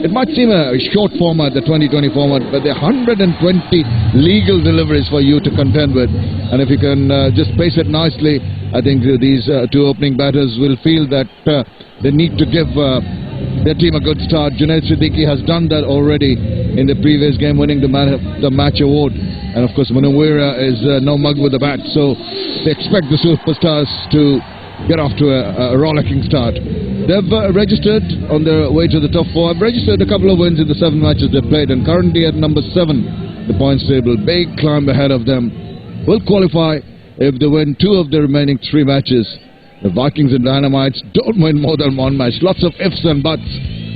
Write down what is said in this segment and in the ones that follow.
it might seem a short format, the 2020 format, but there are 120 legal deliveries for you to contend with. And if you can just pace it nicely, I think these two opening batters will feel that they need to give their team a good start. Junaid Siddiqui has done that already in the previous game, winning the match award. And of course, Munawwera is no mug with the bat. So they expect the superstars to get off to a rollicking start. They've registered on their way to the top 4. I've registered a couple of wins in the 7 matches they've played, and currently at number 7, the points table. Big climb ahead of them. Will qualify if they win 2 of the remaining 3 matches. The Vikings and Dynamites don't win more than 1 match. Lots of ifs and buts.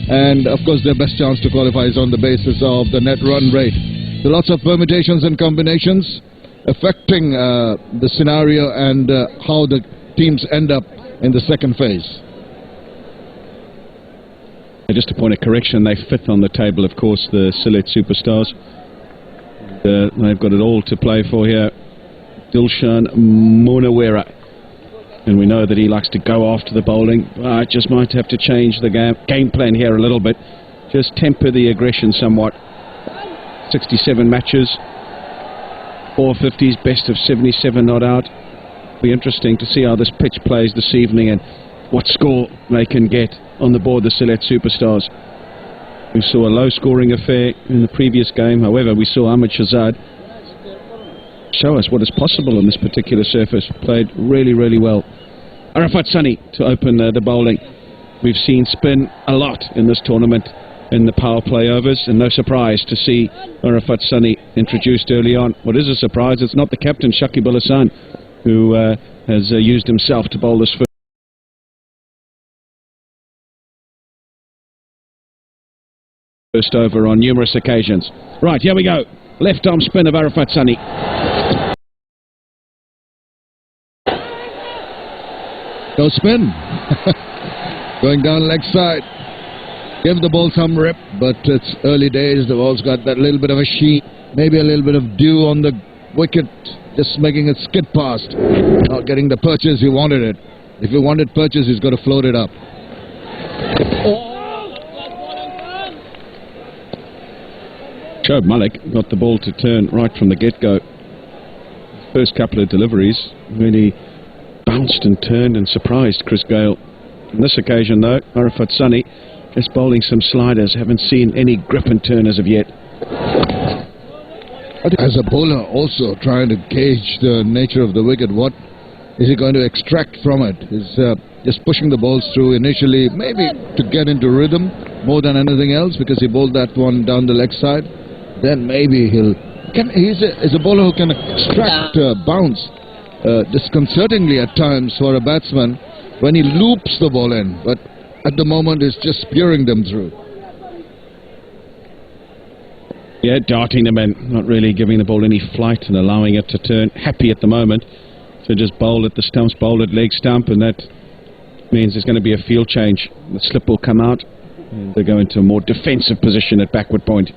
And of course their best chance to qualify is on the basis of the net run rate. So lots of permutations and combinations affecting the scenario and how the teams end up in the second phase. Just a point of correction, they 5th on the table, of course, the Sylhet Superstars. They've got it all to play for here. Dilshan Munawwera. And we know that he likes to go after the bowling. Just might have to change the game plan here a little bit. Just temper the aggression somewhat. 67 matches, 450s, best of 77 not out. Be interesting to see how this pitch plays this evening and what score they can get on the board, the Sylhet Superstars. We saw a low-scoring affair in the previous game. However, we saw Ahmed Shahzad show us what is possible on this particular surface. Played really, really well. Arafat Sunny to open the bowling. We've seen spin a lot in this tournament in the power play overs, and no surprise to see Arafat Sunny introduced early on. What is a surprise, it's not the captain, Shakib Al Hassan, who has used himself to bowl this first over on numerous occasions. Right, here we go. Left arm spin of Arafat Sunny. Go spin. Going down leg side. Give the ball some rip, but it's early days. The ball's got that little bit of a sheen, maybe a little bit of dew on the wicket, just making it skid past. Not getting the purchase he wanted it. If he wanted purchase, he's got to float it up. Shoaib Malik got the ball to turn right from the get-go. First couple of deliveries really bounced and turned and surprised Chris Gale. On this occasion, though, Arafat Sunny just bowling some sliders. Haven't seen any grip and turn as of yet. As a bowler, also trying to gauge the nature of the wicket. What is he going to extract from it? He's just pushing the balls through initially, maybe to get into rhythm more than anything else, because he bowled that one down the leg side. Then maybe he's a bowler who can extract bounce disconcertingly at times for a batsman when he loops the ball in, but at the moment is just spearing them through. Yeah, darting them in, not really giving the ball any flight and allowing it to turn. Happy at the moment to just bowl at the stumps, bowl at leg stump, and that means there's going to be a field change. The slip will come out and they go into a more defensive position at backward point.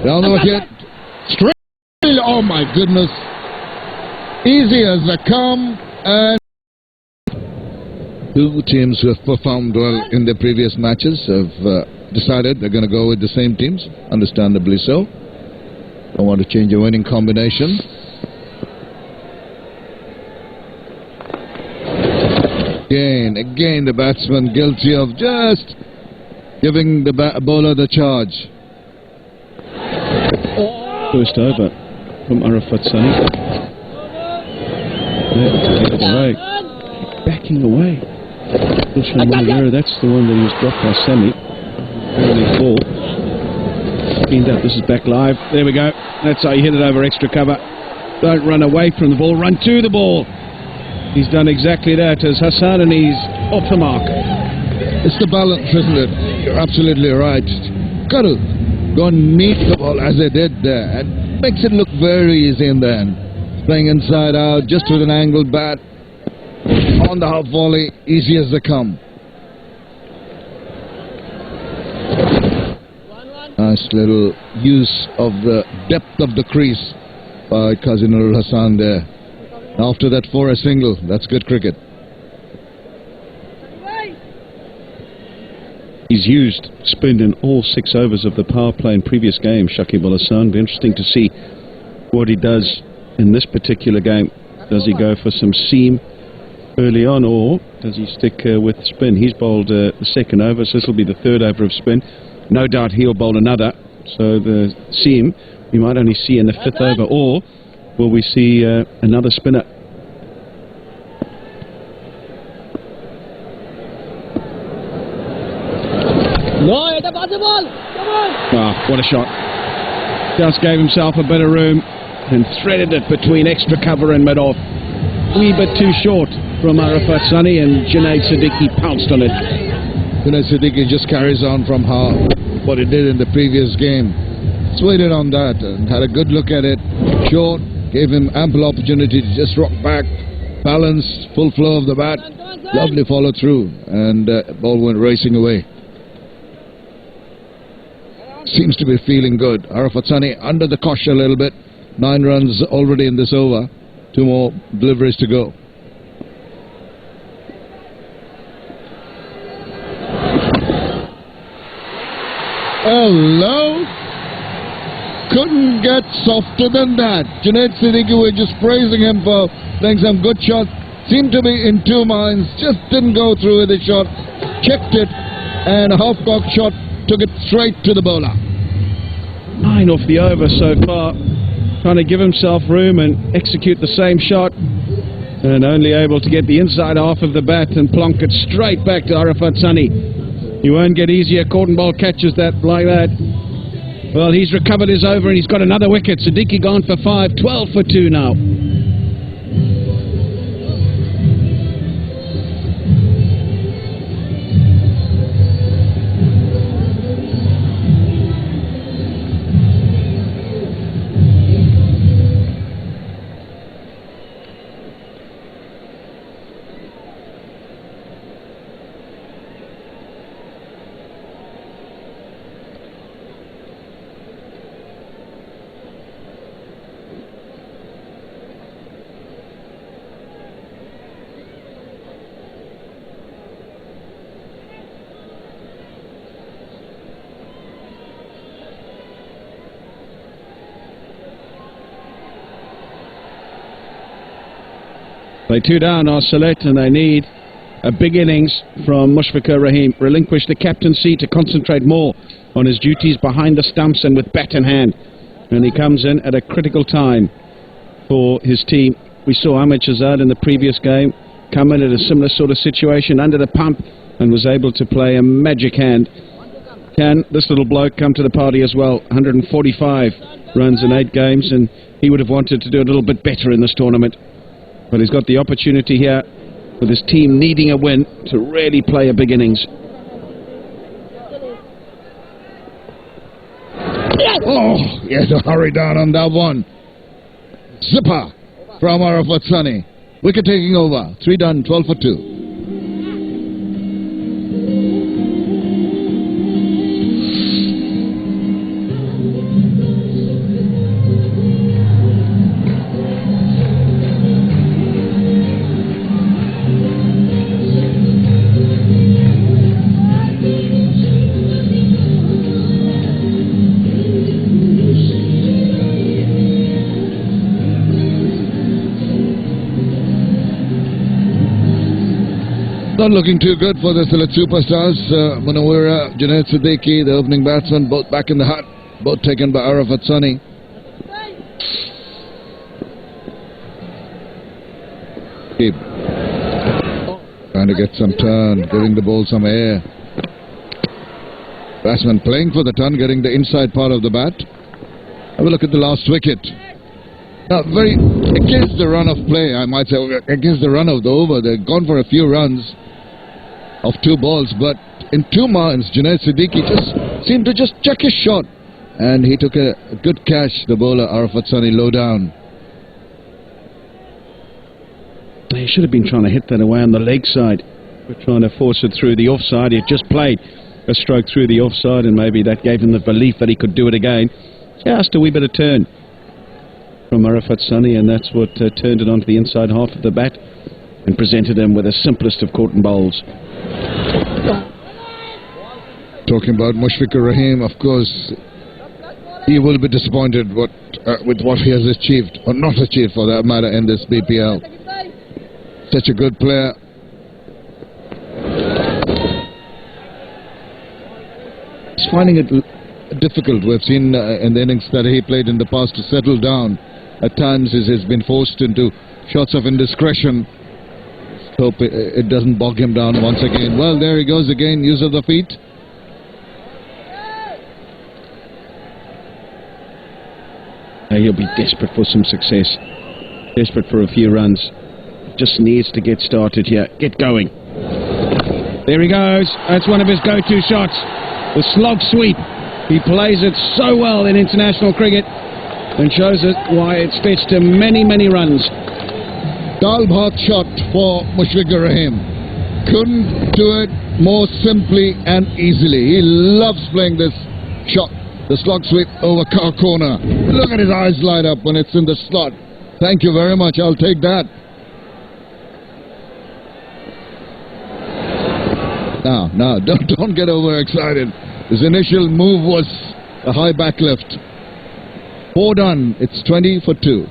Down the wicket, straight. Oh my goodness! Easy as they come, and two teams who have performed well in their previous matches have decided they're going to go with the same teams. Understandably so. Don't want to change a winning combination. Again, the batsman guilty of just giving the bowler the charge. First over from Arafat Sunny. Backing away. That's the one that he was dropped by Sami. Early ball. Cleaned up. This is back live. There we go. That's how you hit it over extra cover. Don't run away from the ball. Run to the ball. He's done exactly that as Hassan, and he's off the mark. It's the balance, isn't it? You're absolutely right. Got to go and meet the ball as they did there. And makes it look very easy in the end. Playing inside out, just with an angled bat. On the half volley, easy as they come. Nice little use of the depth of the crease by Qazi Nurul Hassan there. After that for a single, that's good cricket. He's used spin in all 6 overs of the power play in previous games, Shakib Al Hasan. Be interesting to see what he does in this particular game. Does he go for some seam early on, or does he stick with spin? He's bowled the 2nd over, so this will be the 3rd over of spin. No doubt he'll bowl another, so the seam we might only see in the 5th over, or will we see another spinner? No, it's a ball. Come on. Ah, what a shot. Just gave himself a bit of room and threaded it between extra cover and mid-off. Wee bit too short from Arafat Sunny, and Junaid Siddiqui pounced on it. Junaid Siddiqui just carries on from what he did in the previous game. Just waited on that and had a good look at it. Short, gave him ample opportunity to just rock back, balanced, full flow of the bat. Lovely follow through, and ball went racing away. Seems to be feeling good. Arafat Sunny under the cosh a little bit. 9 runs already in this over. 2 more deliveries to go. Hello? Couldn't get softer than that. Junaid Siddiqui, we're just praising him for playing some good shots. Seemed to be in 2 minds. Just didn't go through with the shot. Checked it, and a half-cocked shot took it straight to the bowler. 9 off the over so far. Trying to give himself room and execute the same shot, and only able to get the inside half of the bat and plonk it straight back to Arafat Sunny. You won't get easier cotton ball catches like that. Well, he's recovered his over and he's got another wicket. Siddiqui gone for 5, 12 for 2 now. They 2 down are Sylhet, and they need a big innings from Mushfiqur Rahim. Relinquish the captaincy to concentrate more on his duties behind the stumps and with bat in hand. And he comes in at a critical time for his team. We saw Ahmed Shahzad in the previous game come in at a similar sort of situation under the pump and was able to play a magic hand. Can this little bloke come to the party as well? 145 runs in 8 games, and he would have wanted to do a little bit better in this tournament. But he's got the opportunity here, with his team needing a win, to really play a big innings. Oh, he had to hurry down on that one. Zipper from Arafat Sunny. Wicket taking over. 3 done, 12 for 2. Not looking too good for the Sylhet superstars. Munawwara, Junaid Siddiqui, the opening batsman, both back in the hut, both taken by Arafat Sunny. Keep trying to get some turn, giving the ball some air. Batsman playing for the turn, getting the inside part of the bat. Have a look at the last wicket. Now, very against the run of play, I might say, against the run of the over. They've gone for a few runs of 2 balls, but in 2 minds, Junaid Siddiqui just seemed to just check his shot, and he took a good catch, the bowler Arafat Sunny, low down. He should have been trying to hit that away on the leg side. We're trying to force it through the offside. He had just played a stroke through the offside, and maybe that gave him the belief that he could do it again. Just a wee bit of turn from Arafat Sunny, and that's what turned it onto the inside half of the bat and presented him with the simplest of cotton bowls. Talking about Mushfiqur Rahim, of course, he will be disappointed with what he has achieved, or not achieved for that matter, in this BPL. Such a good player. He's finding it difficult. We've seen in the innings that he played in the past to settle down. At times he has been forced into shots of indiscretion. Hope it doesn't bog him down once again. Well, there he goes again, use of the feet. He'll be desperate for some success, desperate for a few runs. Just needs to get started here, get going. There he goes, that's one of his go-to shots, the slog sweep. He plays it so well in international cricket and shows us why it's fetched him many, many runs. Dal bhat shot for Mushfiqur Rahim. Couldn't do it more simply and easily. He loves playing this shot. The slog sweep over corner. Look at his eyes light up when it's in the slot. Thank you very much. I'll take that. Now, don't get overexcited. His initial move was a high back lift. 4 done. It's 20 for 2.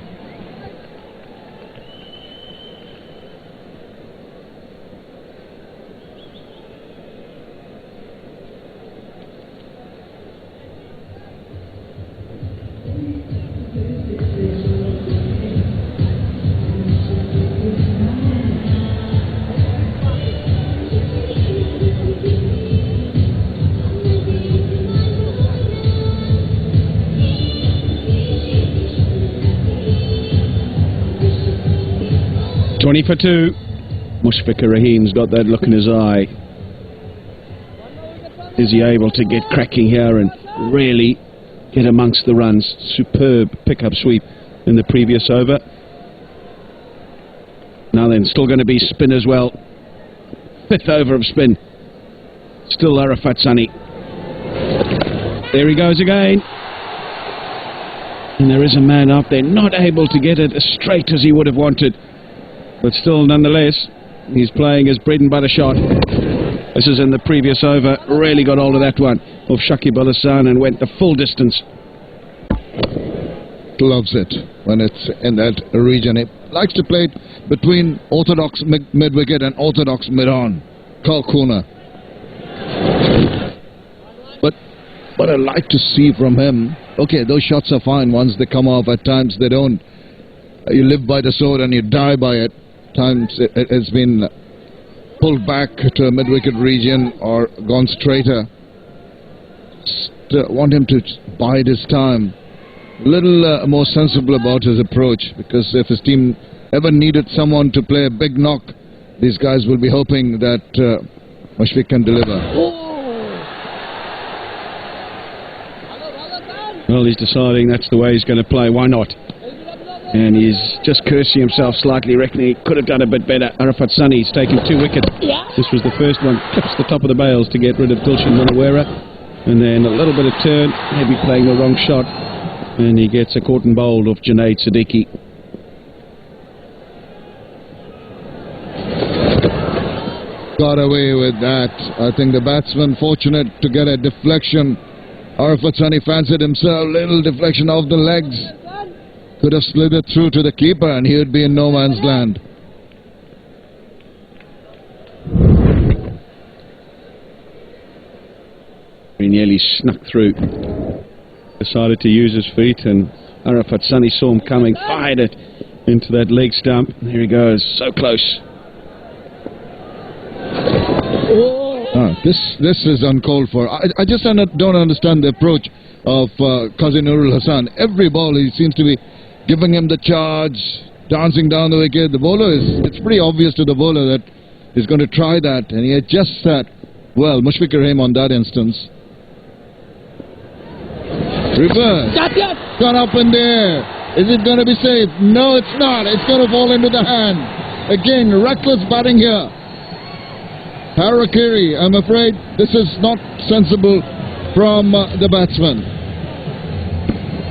For 2. Mushfiqur Rahim's got that look in his eye. Is he able to get cracking here and really get amongst the runs? Superb pick-up sweep in the previous over. Now then, still going to be spin as well. 5th over of spin. Still Arafat Sunny. There he goes again. And there is a man up there not able to get it as straight as he would have wanted. But still, nonetheless, he's playing his bread and butter shot. This is in the previous over. Really got hold of that one of Shakib Al Hasan and went the full distance. Loves it when it's in that region. He likes to play it between orthodox mid-wicket and orthodox mid-on. corner. But what I like to see from him, okay, those shots are fine once they come off. At times they don't. You live by the sword and you die by it. Times it has been pulled back to a mid-wicket region or gone straighter. Want him to bide his time. A little more sensible about his approach, because if his team ever needed someone to play a big knock, these guys will be hoping that Mushfiq can deliver. Well, he's deciding that's the way he's going to play. Why not? And he's just cursing himself slightly, reckoning he could have done a bit better. Arafat Sunny's taken 2 wickets. This was the first one. Clips the top of the bails to get rid of Dilshan Munawara. And then a little bit of turn, maybe playing the wrong shot. And he gets a caught and bowled off Junaid Siddiqui. Got away with that. I think the batsman fortunate to get a deflection. Arafat Sunny fancied himself, little deflection off the legs. Could have slid it through to the keeper and he would be in no man's land. He nearly snuck through. Decided to use his feet, and Arafat Sunny saw him coming, fired it into that leg stump. There he goes, so close. This is uncalled for. I just don't understand the approach of Qazi Nurul Hasan. Every ball he seems to be giving him the charge, dancing down the wicket. The bowler it's pretty obvious to the bowler that he's going to try that, and he adjusts that. Well, Mushfiqur Rahim on that instance. Reverse. Gone up in there. Is it going to be safe? No, it's not. It's going to fall into the hand. Again, reckless batting here. Harakiri, I'm afraid this is not sensible from the batsman.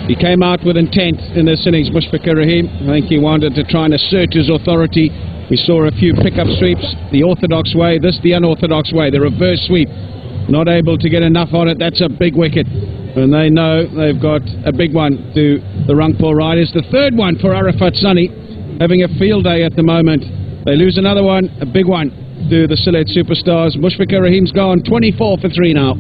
He came out with intent in this innings, Mushfiqur Rahim. I think he wanted to try and assert his authority. We saw a few pick-up sweeps, the orthodox way, this the unorthodox way, the reverse sweep. Not able to get enough on it. That's a big wicket. And they know they've got a big one to the Rangpur Riders. The third one for Arafat Sunny, having a field day at the moment. They lose another one, a big one to the Sylhet Superstars. Mushfiqur Rahim's gone 24 for 3 now.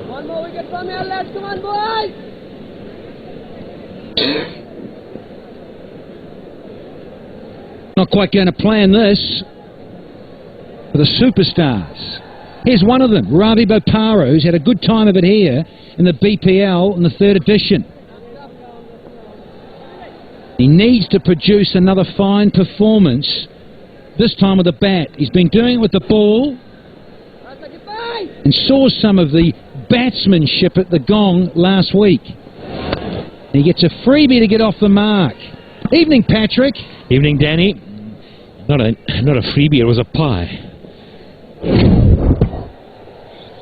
One more wicket from here, lads. Come on, boys. Not quite going to plan this for the Superstars. Here's one of them, Ravi Boparu, who's had a good time of it here in the BPL in the 3rd edition. He needs to produce another fine performance, this time with the bat. He's been doing it with the ball and saw some of the batsmanship at the Gong last week. He gets a freebie to get off the mark. Evening, Patrick. Evening, Danny. Not a freebie, it was a pie.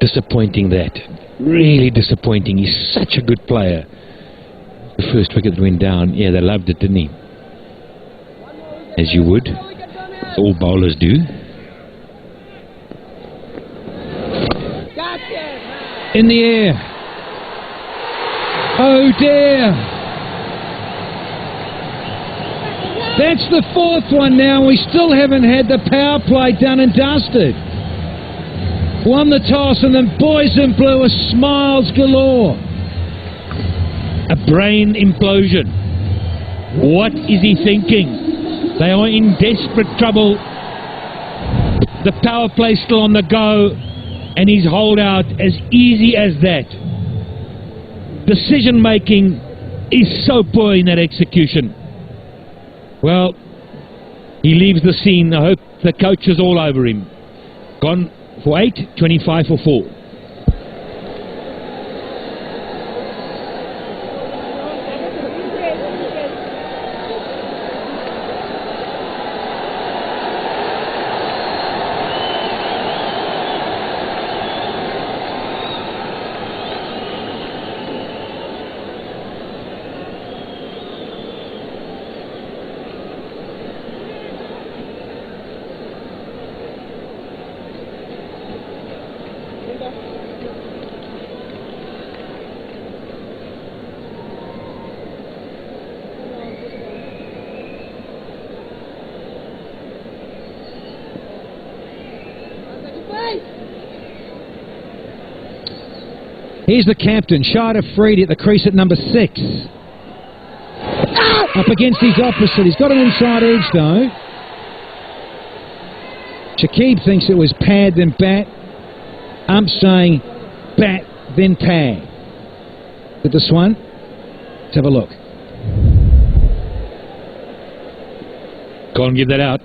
Disappointing, that. Really disappointing. He's such a good player. The first wicket that went down, yeah, they loved it, didn't he? As you would. All bowlers do. In the air. Oh dear. That's the 4th one now. We still haven't had the power play done and dusted. Won the toss and then boys in blue are smiles galore. A brain implosion. What is he thinking? They are in desperate trouble. The power play still on the go, and his holdout as easy as that. Decision making is so poor in that execution. Well, he leaves the scene. I hope the coach is all over him. Gone for 8, 25 for 4. Here's the captain, Shard Afridi at the crease at number 6. Up against his opposite. He's got an inside edge though. Shakib thinks it was pad then bat. I'm saying bat then pad. With this one, let's have a look. Can't give that out.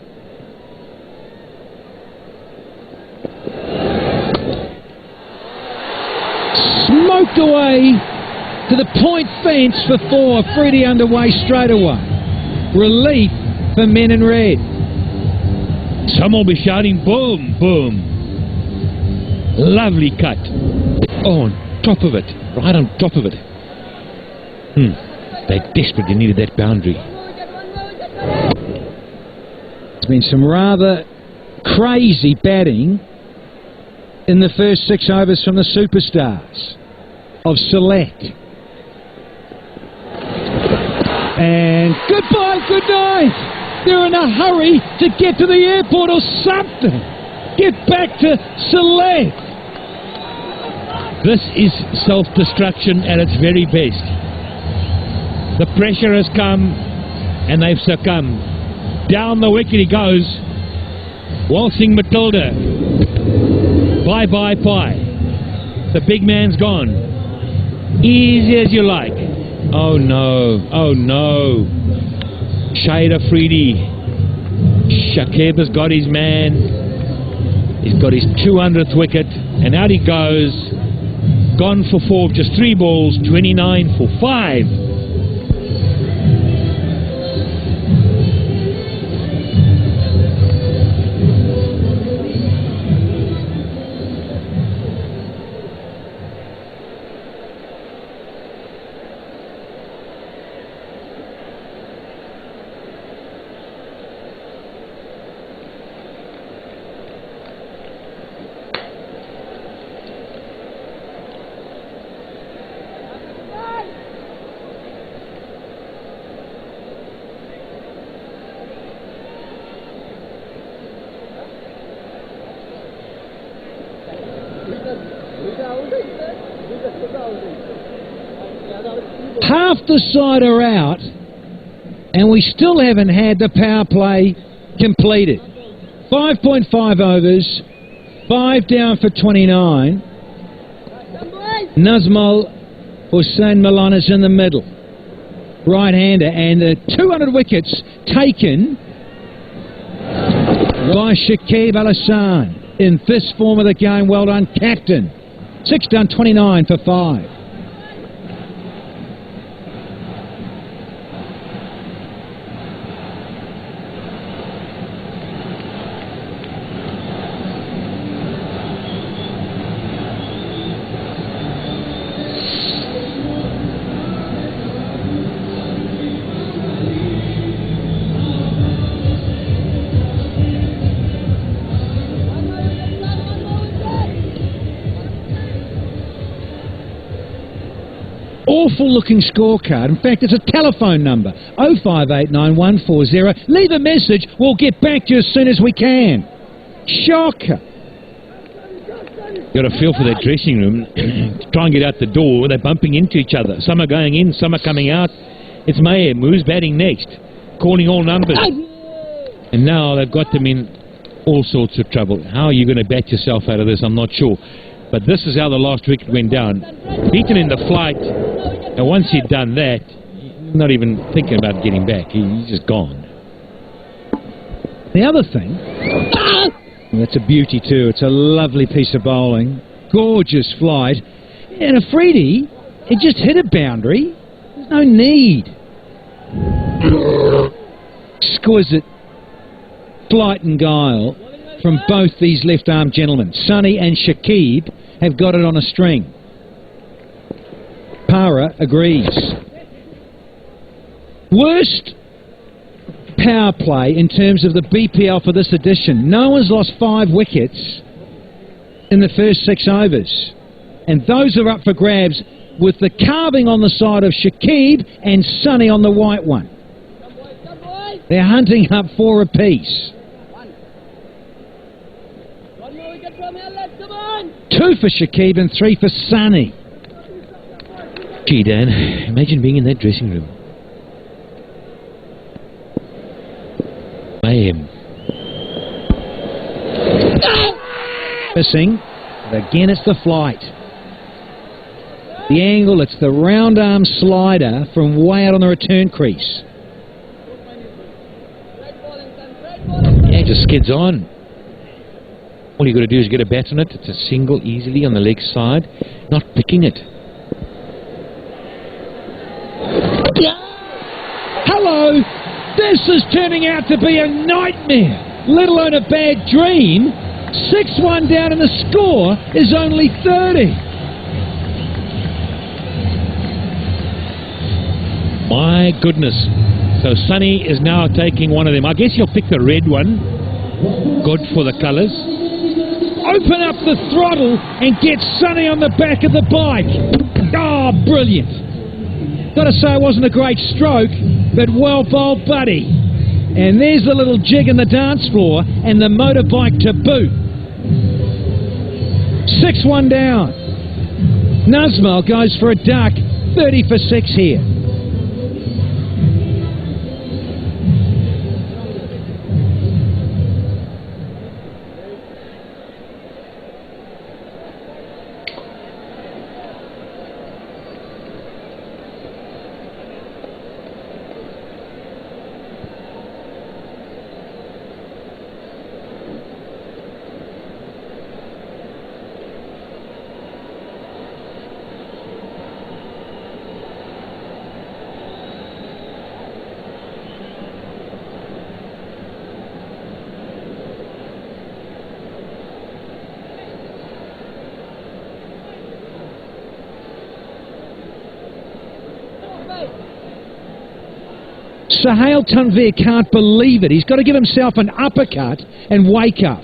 Smoked away to the point fence for 4. Afridi underway straight away. Relief for men in red. Some will be shouting boom, boom. Lovely cut. Oh, on top of it. Right on top of it. They desperately needed that boundary. There's been some rather crazy batting in the first 6 overs from the Superstars of Sylhet. And goodbye, good night. They're in a hurry to get to the airport or something. Get back to Sylhet. This is self-destruction at its very best. The pressure has come and they've succumbed. Down the wicket he goes. Waltzing Matilda. Bye-bye pie. The big man's gone. Easy as you like. Oh no, oh no. Shade Afridi. Shakib has got his man. He's got his 200th wicket, and out he goes. Gone for 4, just 3 balls, 29 for 5. Half the side are out, and we still haven't had the power play completed. 5.5 overs, 5 down for 29. Nazmal Hussain Milan is in the middle. Right-hander, and the 200 wickets taken by Shakib Al Hassan in this form of the game. Well done, captain. 6 down, 29 for 5. Awful looking scorecard. In fact, it's a telephone number, 0589 Leave a message, we'll get back to you as soon as we can. Shocker. Got a feel for that dressing room. Try and get out the door, they're bumping into each other. Some are going in, some are coming out. It's mayhem. Who's batting next? Calling all numbers. And now they've got them in all sorts of trouble. How are you going to bat yourself out of this? I'm not sure. But this is how the last wicket went down. Beaten in the flight, and once he'd done that, not even thinking about getting back. He's just gone. The other thing, that's a beauty too. It's a lovely piece of bowling. Gorgeous flight. And Afridi, it just hit a boundary. There's no need. Exquisite flight and guile from both these left-arm gentlemen. Sonny and Shakib have got it on a string. Para agrees. Worst power play in terms of the BPL for this edition. No one's lost 5 wickets in the first 6 overs. And those are up for grabs with the carving on the side of Shakib and Sonny on the white one. They're hunting up 4 apiece. 2 for Shakib and 3 for Sonny. Gee, Dan, imagine being in that dressing room. Mayhem. Missing. But again, it's the flight. The angle, it's the round arm slider from way out on the return crease. Yeah, just skids on. All you got to do is get a bat on it. It's a single easily on the leg side. Not picking it. Hello! This is turning out to be a nightmare, let alone a bad dream. 6-1 down and the score is only 30. My goodness. So Sonny is now taking one of them. I guess he'll pick the red one. Good for the colours. Open up the throttle and get Sonny on the back of the bike. Oh, brilliant. Got to say it wasn't a great stroke, but well bowled, buddy. And there's the little jig in the dance floor and the motorbike to boot. 6-1 down. Nazmal goes for a duck. 30 for 6 here. Sahil Tanvir can't believe it. He's got to give himself an uppercut and wake up.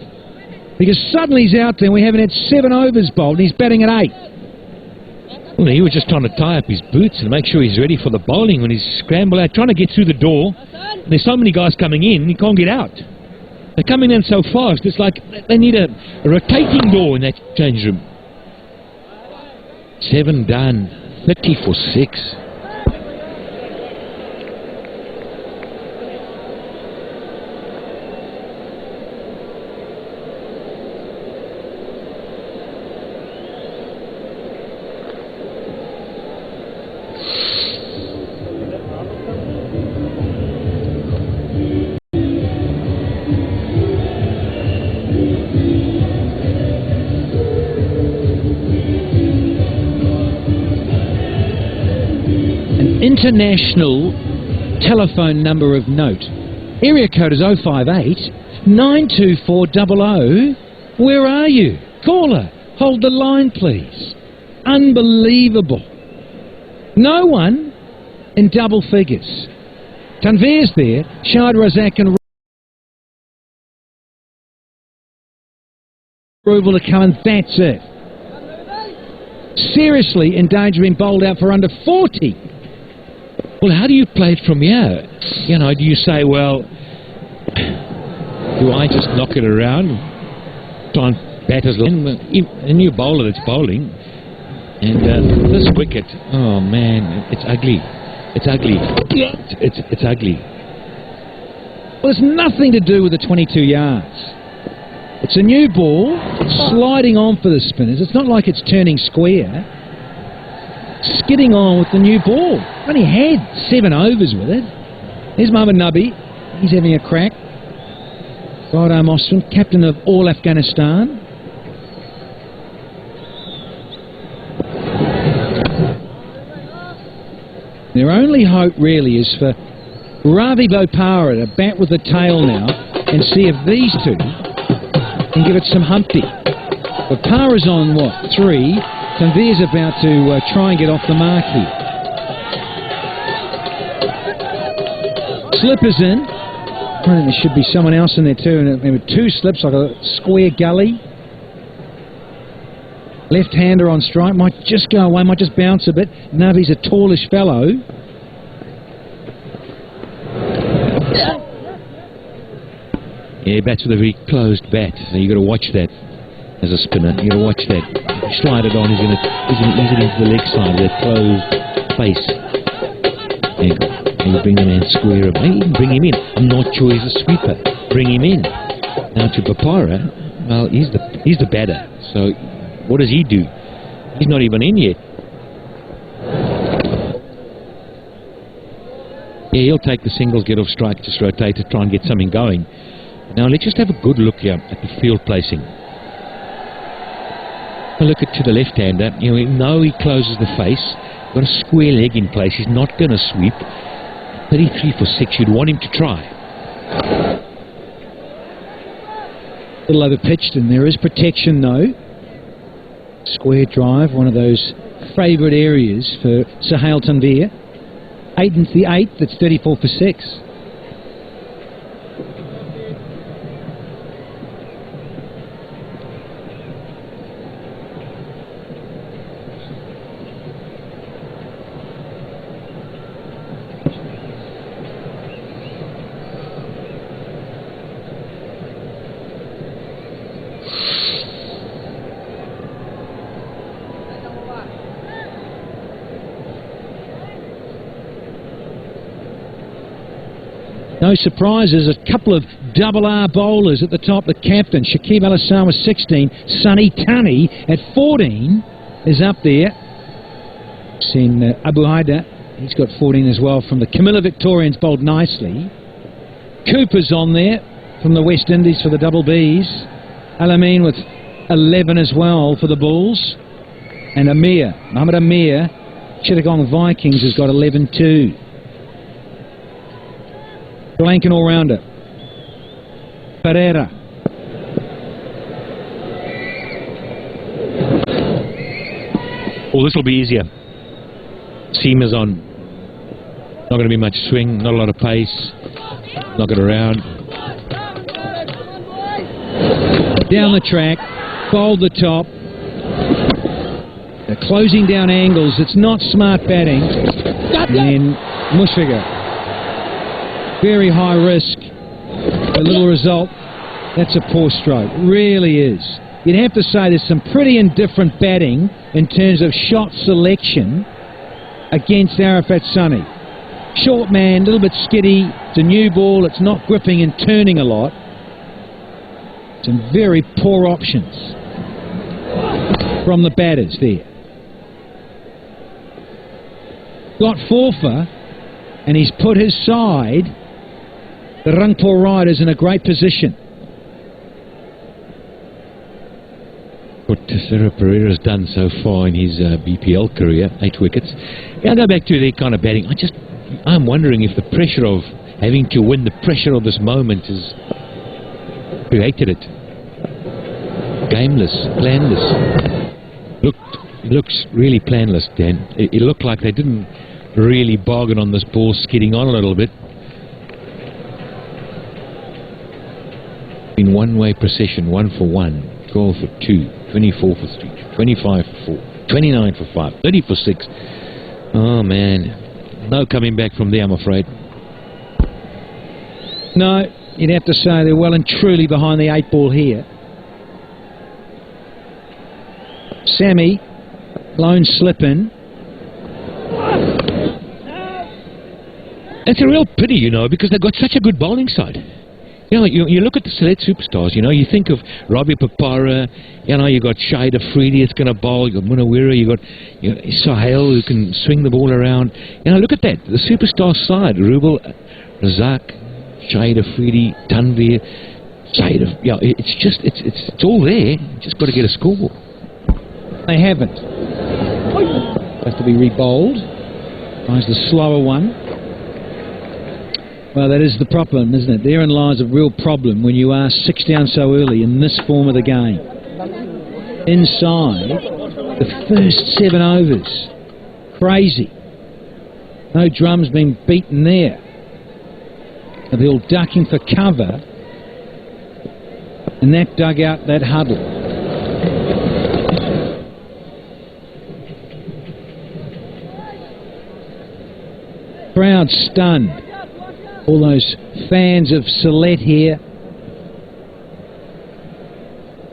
Because suddenly he's out there and we haven't had 7 overs bowled and he's batting at 8. Well, he was just trying to tie up his boots and make sure he's ready for the bowling when he's scrambled out, trying to get through the door. And there's so many guys coming in, he can't get out. They're coming in so fast, it's like they need a rotating door in that change room. 7 done, 30 for 6. International telephone number of note. Area code is 058 924 00. Where are you? Caller, hold the line please. Unbelievable. No one in double figures. Tanvir's there, Shahid Razak and Rubel to come, and that's it. Seriously endangering bowled out for under 40. Well, how do you play it from here? You know, do you say, well, do I just knock it around, try and bat as a new bowler that's bowling, and this wicket, oh man, it's ugly. It's ugly. It's ugly. Well, it's nothing to do with the 22 yards. It's a new ball, sliding on for the spinners. It's not like it's turning square. Skidding on with the new ball. Only had 7 overs with it. Here's Mohammad Nabi. He's having a crack. Friday Mostyn, captain of all Afghanistan. Their only hope really is for Ravi Bopara to bat with the tail now and see if these two can give it some Humpty. Bopara's on what, 3? Tanvir's about to try and get off the mark here. Slippers in. I think there should be someone else in there too. And maybe 2 slips, like a square gully. Left-hander on strike. Might just go away, might just bounce a bit. Nabi's a tallish fellow. Yeah, bats with a very closed bat, so you've got to watch that as a spinner. You've got to watch that. If you slide it on, he's going to ease it into the leg side with that closed face. There you go. And you bring the man square up. Maybe even bring him in. I'm not sure he's a sweeper. Bring him in. Now to Bopara, well, he's the batter. So what does he do? He's not even in yet. Yeah, he'll take the singles, get off strike, just rotate to try and get something going. Now let's just have a good look here at the field placing. A look at to the left-hander. You know he closes the face. Got a square leg in place. He's not going to sweep. 33 for 6. You'd want him to try. A little over-pitched, and there is protection though. Square drive, one of those favourite areas for Sahil Tanvir. 8 into the 8th. That's 34 for 6. No surprises, a couple of double R bowlers at the top. The captain, Shakib Al Hassan, with 16. Sunny Tunny at 14 is up there. Seen Abu Haida, he's got 14 as well from the Camilla Victorians, bowled nicely. Cooper's on there from the West Indies for the double Bs. Al-Amin with 11 as well for the Bulls. And Amir, Mohammad Amir, Chittagong Vikings, has got 11 too. Lankan all-rounder. Pereira. Oh, this will be easier. Seamers on. Not going to be much swing, not a lot of pace. Knock it around. Down the track, fold the top. They're closing down angles. It's not smart batting. And then Mushfigur. Very high risk. A little result. That's a poor stroke. Really is. You'd have to say there's some pretty indifferent batting in terms of shot selection against Arafat Sunny. Short man, a little bit skiddy. It's a new ball. It's not gripping and turning a lot. Some very poor options from the batters there. Got Forfa, and he's put his side, the Rangpur Riders, in a great position. What Sarah Pereira's done so far in his BPL career, 8 wickets. Yeah, I'll go back to their kind of batting. I'm wondering if the pressure of having to win, the pressure of this moment has created it. Gameless, planless. It looks really planless, Dan. It looked like they didn't really bargain on this ball, skidding on a little bit. In one-way precision, 1 for 1, 12 for 2, 24 for 3, 25 for 4, 29 for 5, 30 for 6. Oh, man. No coming back from there, I'm afraid. No, you'd have to say they're well and truly behind the 8 ball here. Sammy, lone slip-in. It's a real pity, you know, because they've got such a good bowling side. You know, you look at the Sylhet superstars, you know, you think of Robbie Papara, you know, you got Shahid Afridi that's going to bowl, you got Munawira, you got Sahel who can swing the ball around. You know, look at that, the superstar side, Rubel, Razak, Shahid Afridi, Tanvir, it's all there, you just got to get a scoreboard. They haven't. Has to be re-bowled. Tries the slower one. Well, that is the problem, isn't it? Therein lies a real problem when you are 6 down so early in this form of the game. Inside the first 7 overs. Crazy. No drums being beaten there. They're all ducking for cover. And that dugout, that huddle. Crowd stunned. All those fans of Sylhet here,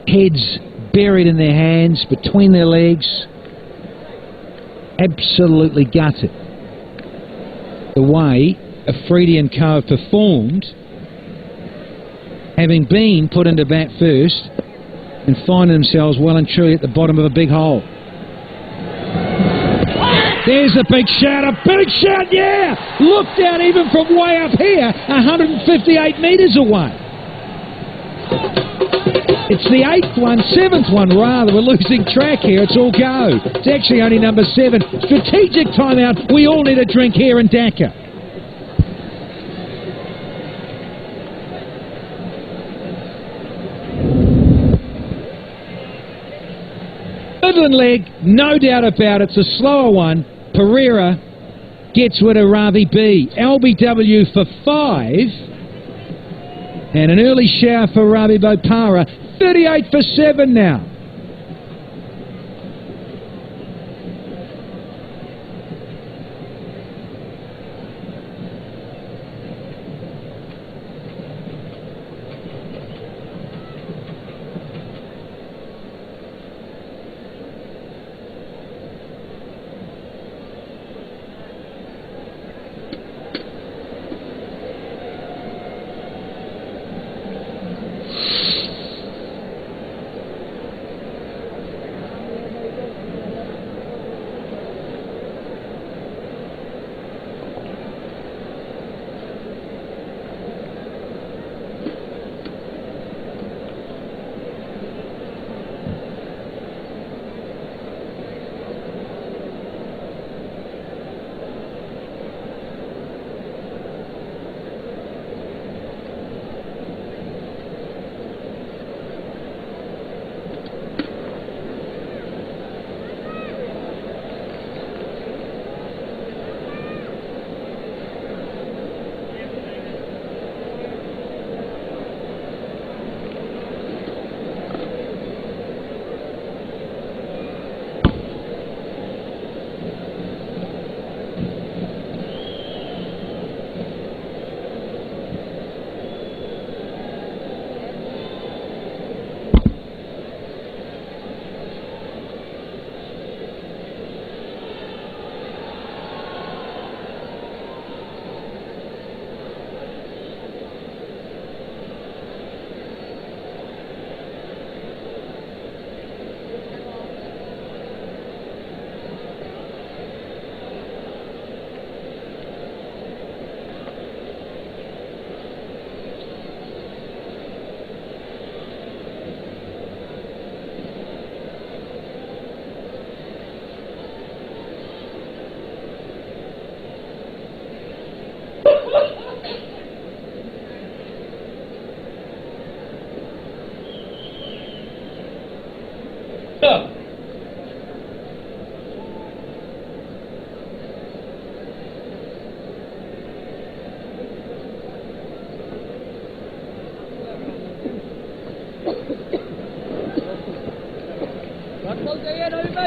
heads buried in their hands, between their legs, absolutely gutted. The way Afridi and Co have performed, having been put into bat first and finding themselves well and truly at the bottom of a big hole. There's a big shout, yeah! Looked out even from way up here, 158 metres away. It's the 8th one, 7th one rather. We're losing track here, it's all go. It's actually only number 7. Strategic timeout, we all need a drink here in Dhaka. Midland leg, no doubt about it, it's a slower one. Pereira gets rid of Ravi B. LBW for 5. And an early shower for Ravi Bopara. 38 for 7 now.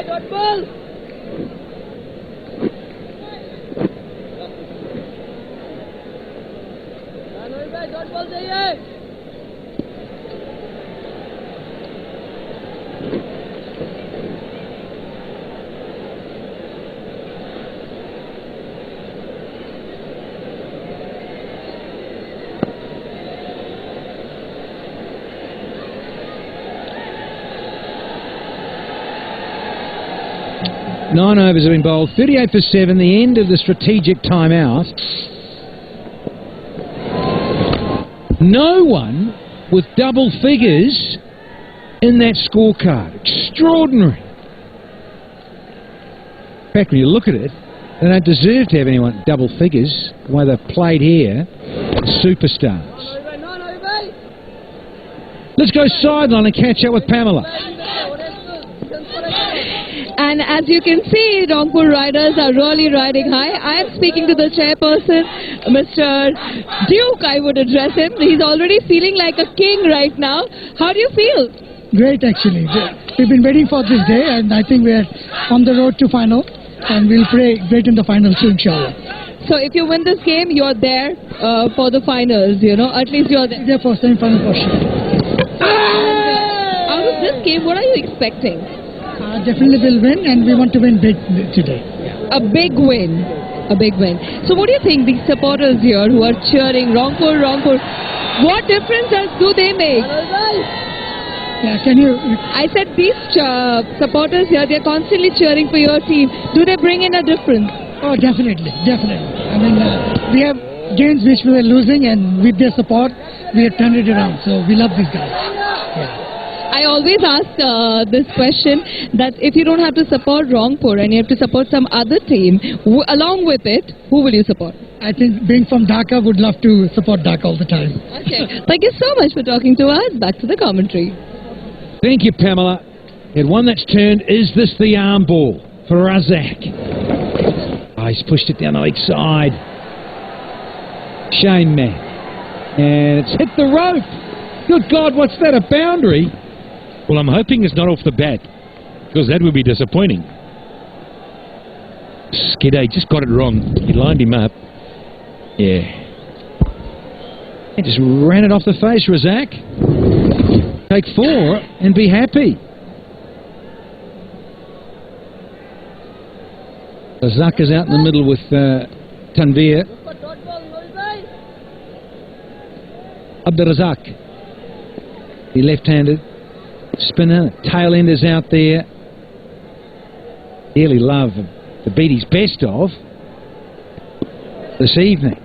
भाई dot ball भाई dot ball चाहिए Nine overs have been bowled, 38 for 7, the end of the strategic timeout. No one with double figures in that scorecard. Extraordinary. In fact, when you look at it, they don't deserve to have anyone double figures, the way they've played here. Superstars. Let's go sideline and catch up with Pamela. And as you can see, Rangpur riders are really riding high. I am speaking to the chairperson, Mr. Duke, I would address him. He's already feeling like a king right now. How do you feel? Great, actually. We've been waiting for this day, and I think we're on the road to final, and we'll play great in the final too, inshallah. So if you win this game, you're there for the finals, you know, at least you're there. There for semi-final for sure. Out of this game, what are you expecting? Definitely we'll win, and we want to win big today. A big win. A big win. So what do you think, these supporters here who are cheering Rangpur, Rangpur, what difference do they make? Yeah, can you... I said these supporters here, they're constantly cheering for your team. Do they bring in a difference? Oh, definitely, definitely. I mean, we have games which we were losing, and with their support, we have turned it around. So we love these guys. Yeah. I always ask this question, that if you don't have to support Rangpur and you have to support some other team, along with it, who will you support? I think being from Dhaka, would love to support Dhaka all the time. Okay. Thank you so much for talking to us. Back to the commentary. Thank you, Pamela. And one that's turned, is this the arm ball for Razak? Oh, he's pushed it down the leg side. Shame, man. And it's hit the rope. Good God, what's that, a boundary? Well, I'm hoping it's not off the bat, because that would be disappointing. Skidday just got it wrong. He lined him up. Yeah. He just ran it off the face, Razak. Take 4 and be happy. Razak is out in the middle with Tanveer. Abdur Razak. The left-handed spinner. Tail enders out there. Dearly love to beat his best of this evening.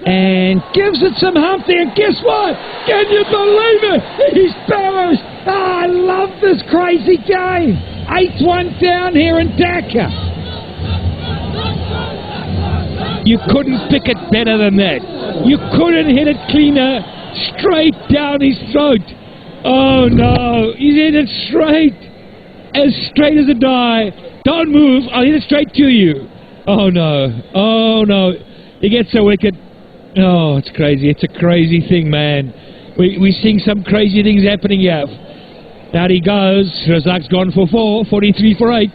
And gives it some hump there. And guess what? Can you believe it? He's balanced. Oh, I love this crazy game. 8-1 down here in Dhaka. You couldn't pick it better than that. You couldn't hit it cleaner. Straight down his throat. Oh no, he's hit it straight as a die. Don't move, I'll hit it straight to you. Oh no, he gets a wicket. Oh, it's crazy, it's a crazy thing, man. We're seeing some crazy things happening here. There he goes. Razak's gone for 4, 43 for 8.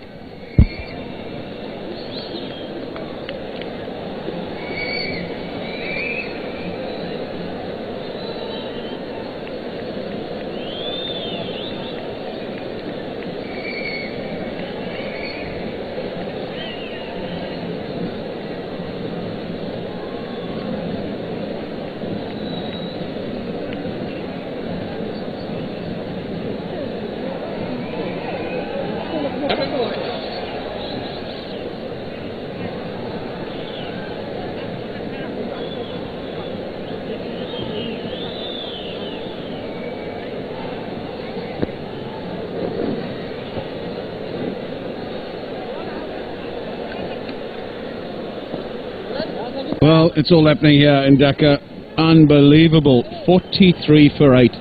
Well, it's all happening here in Dhaka. Unbelievable. 43 for 8.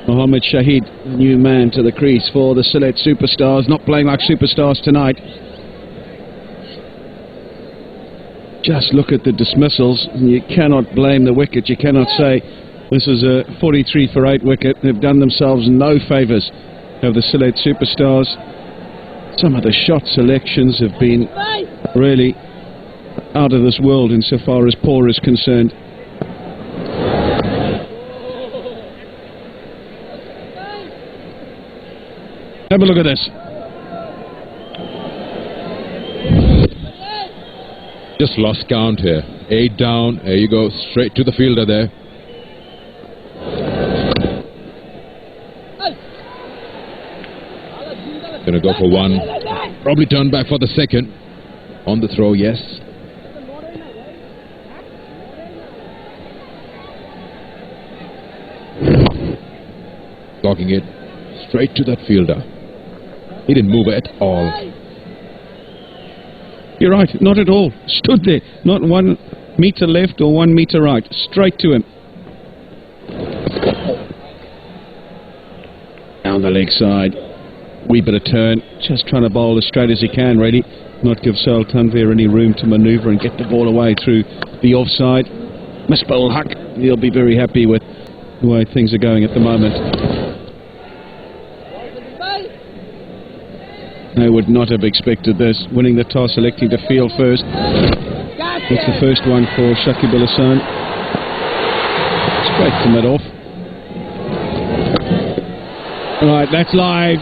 Mohammed Shahid, new man to the crease for the Sylhet Superstars. Not playing like superstars tonight. Just look at the dismissals. You cannot blame the wicket. You cannot say This is a 43 for 8 wicket. They've done themselves no favours of the Sylhet Superstars. Some of the shot selections have been really out of this world insofar as Paul is concerned. Have a look at this. Just lost count here. 8 down. There you go. Straight to the fielder there. Gonna go for one. Probably turn back for the second. On the throw, yes. Blocking it. Straight to that fielder. He didn't move at all. You're right, not at all. Stood there. Not 1 metre left or 1 metre right. Straight to him. Down the leg side. Wee bit of turn. Just trying to bowl as straight as he can, really. Not give Sahil Tanvir any room to manoeuvre and get the ball away through the offside. Misbah Haq, he'll be very happy with the way things are going at the moment. I would not have expected this. Winning the toss, electing to field first. That's the first one for Shakib Al Hasan. Straight to mid-off. Right, that's live.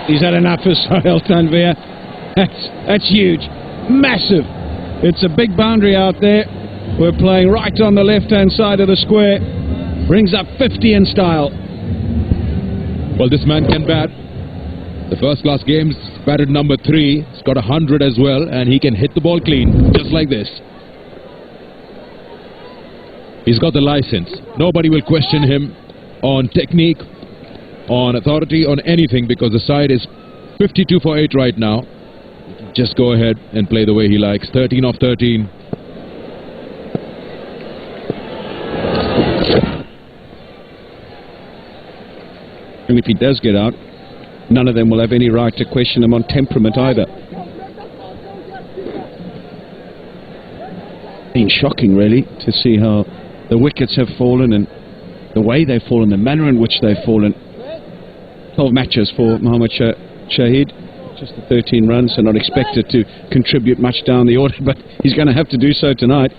He's had enough of Sahil Tanvir. That's huge. Massive. It's a big boundary out there. We're playing right on the left-hand side of the square. Brings up 50 in style. Well, this man can bat. The first-class games batted number 3. He's got 100 as well, and he can hit the ball clean, just like this. He's got the license. Nobody will question him on technique, on authority, on anything, because the side is 52 for 8 right now. Just go ahead and play the way he likes. 13 off 13. And if he does get out, none of them will have any right to question him on temperament either. Been shocking, really, to see how the wickets have fallen and the way they've fallen, the manner in which they've fallen. 12 matches for Mohammad Shahid. Just the 13 runs, so not expected to contribute much down the order, but he's going to have to do so tonight.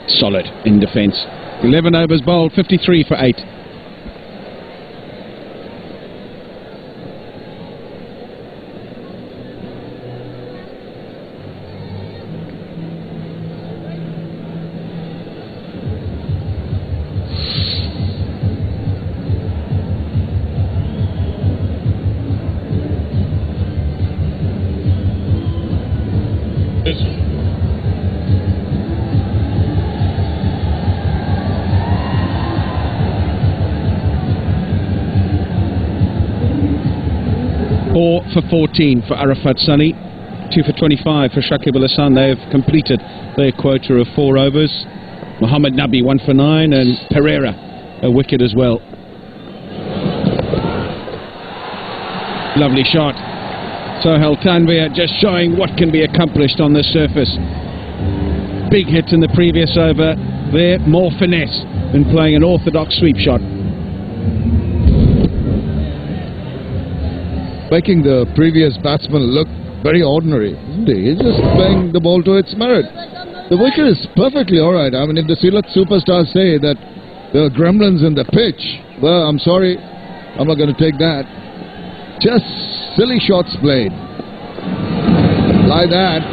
Solid in defence. 11 overs bowled, 53 for 8. For 14 for Arafat Sunny, 2 for 25 for Shakib Al Hasan. They have completed their quota of 4 overs. Muhammad Nabi 1 for 9 and Pereira a wicket as well. Lovely shot. Sahil Tanvir just showing what can be accomplished on this surface. Big hit in the previous over. There, more finesse than playing an orthodox sweep shot. Making the previous batsman look very ordinary, isn't he? He's just playing the ball to its merit. The wicket is perfectly alright. I mean, if the Sylhet Superstars say that there are gremlins in the pitch, well, I'm sorry, I'm not going to take that. Just silly shots played. Like that.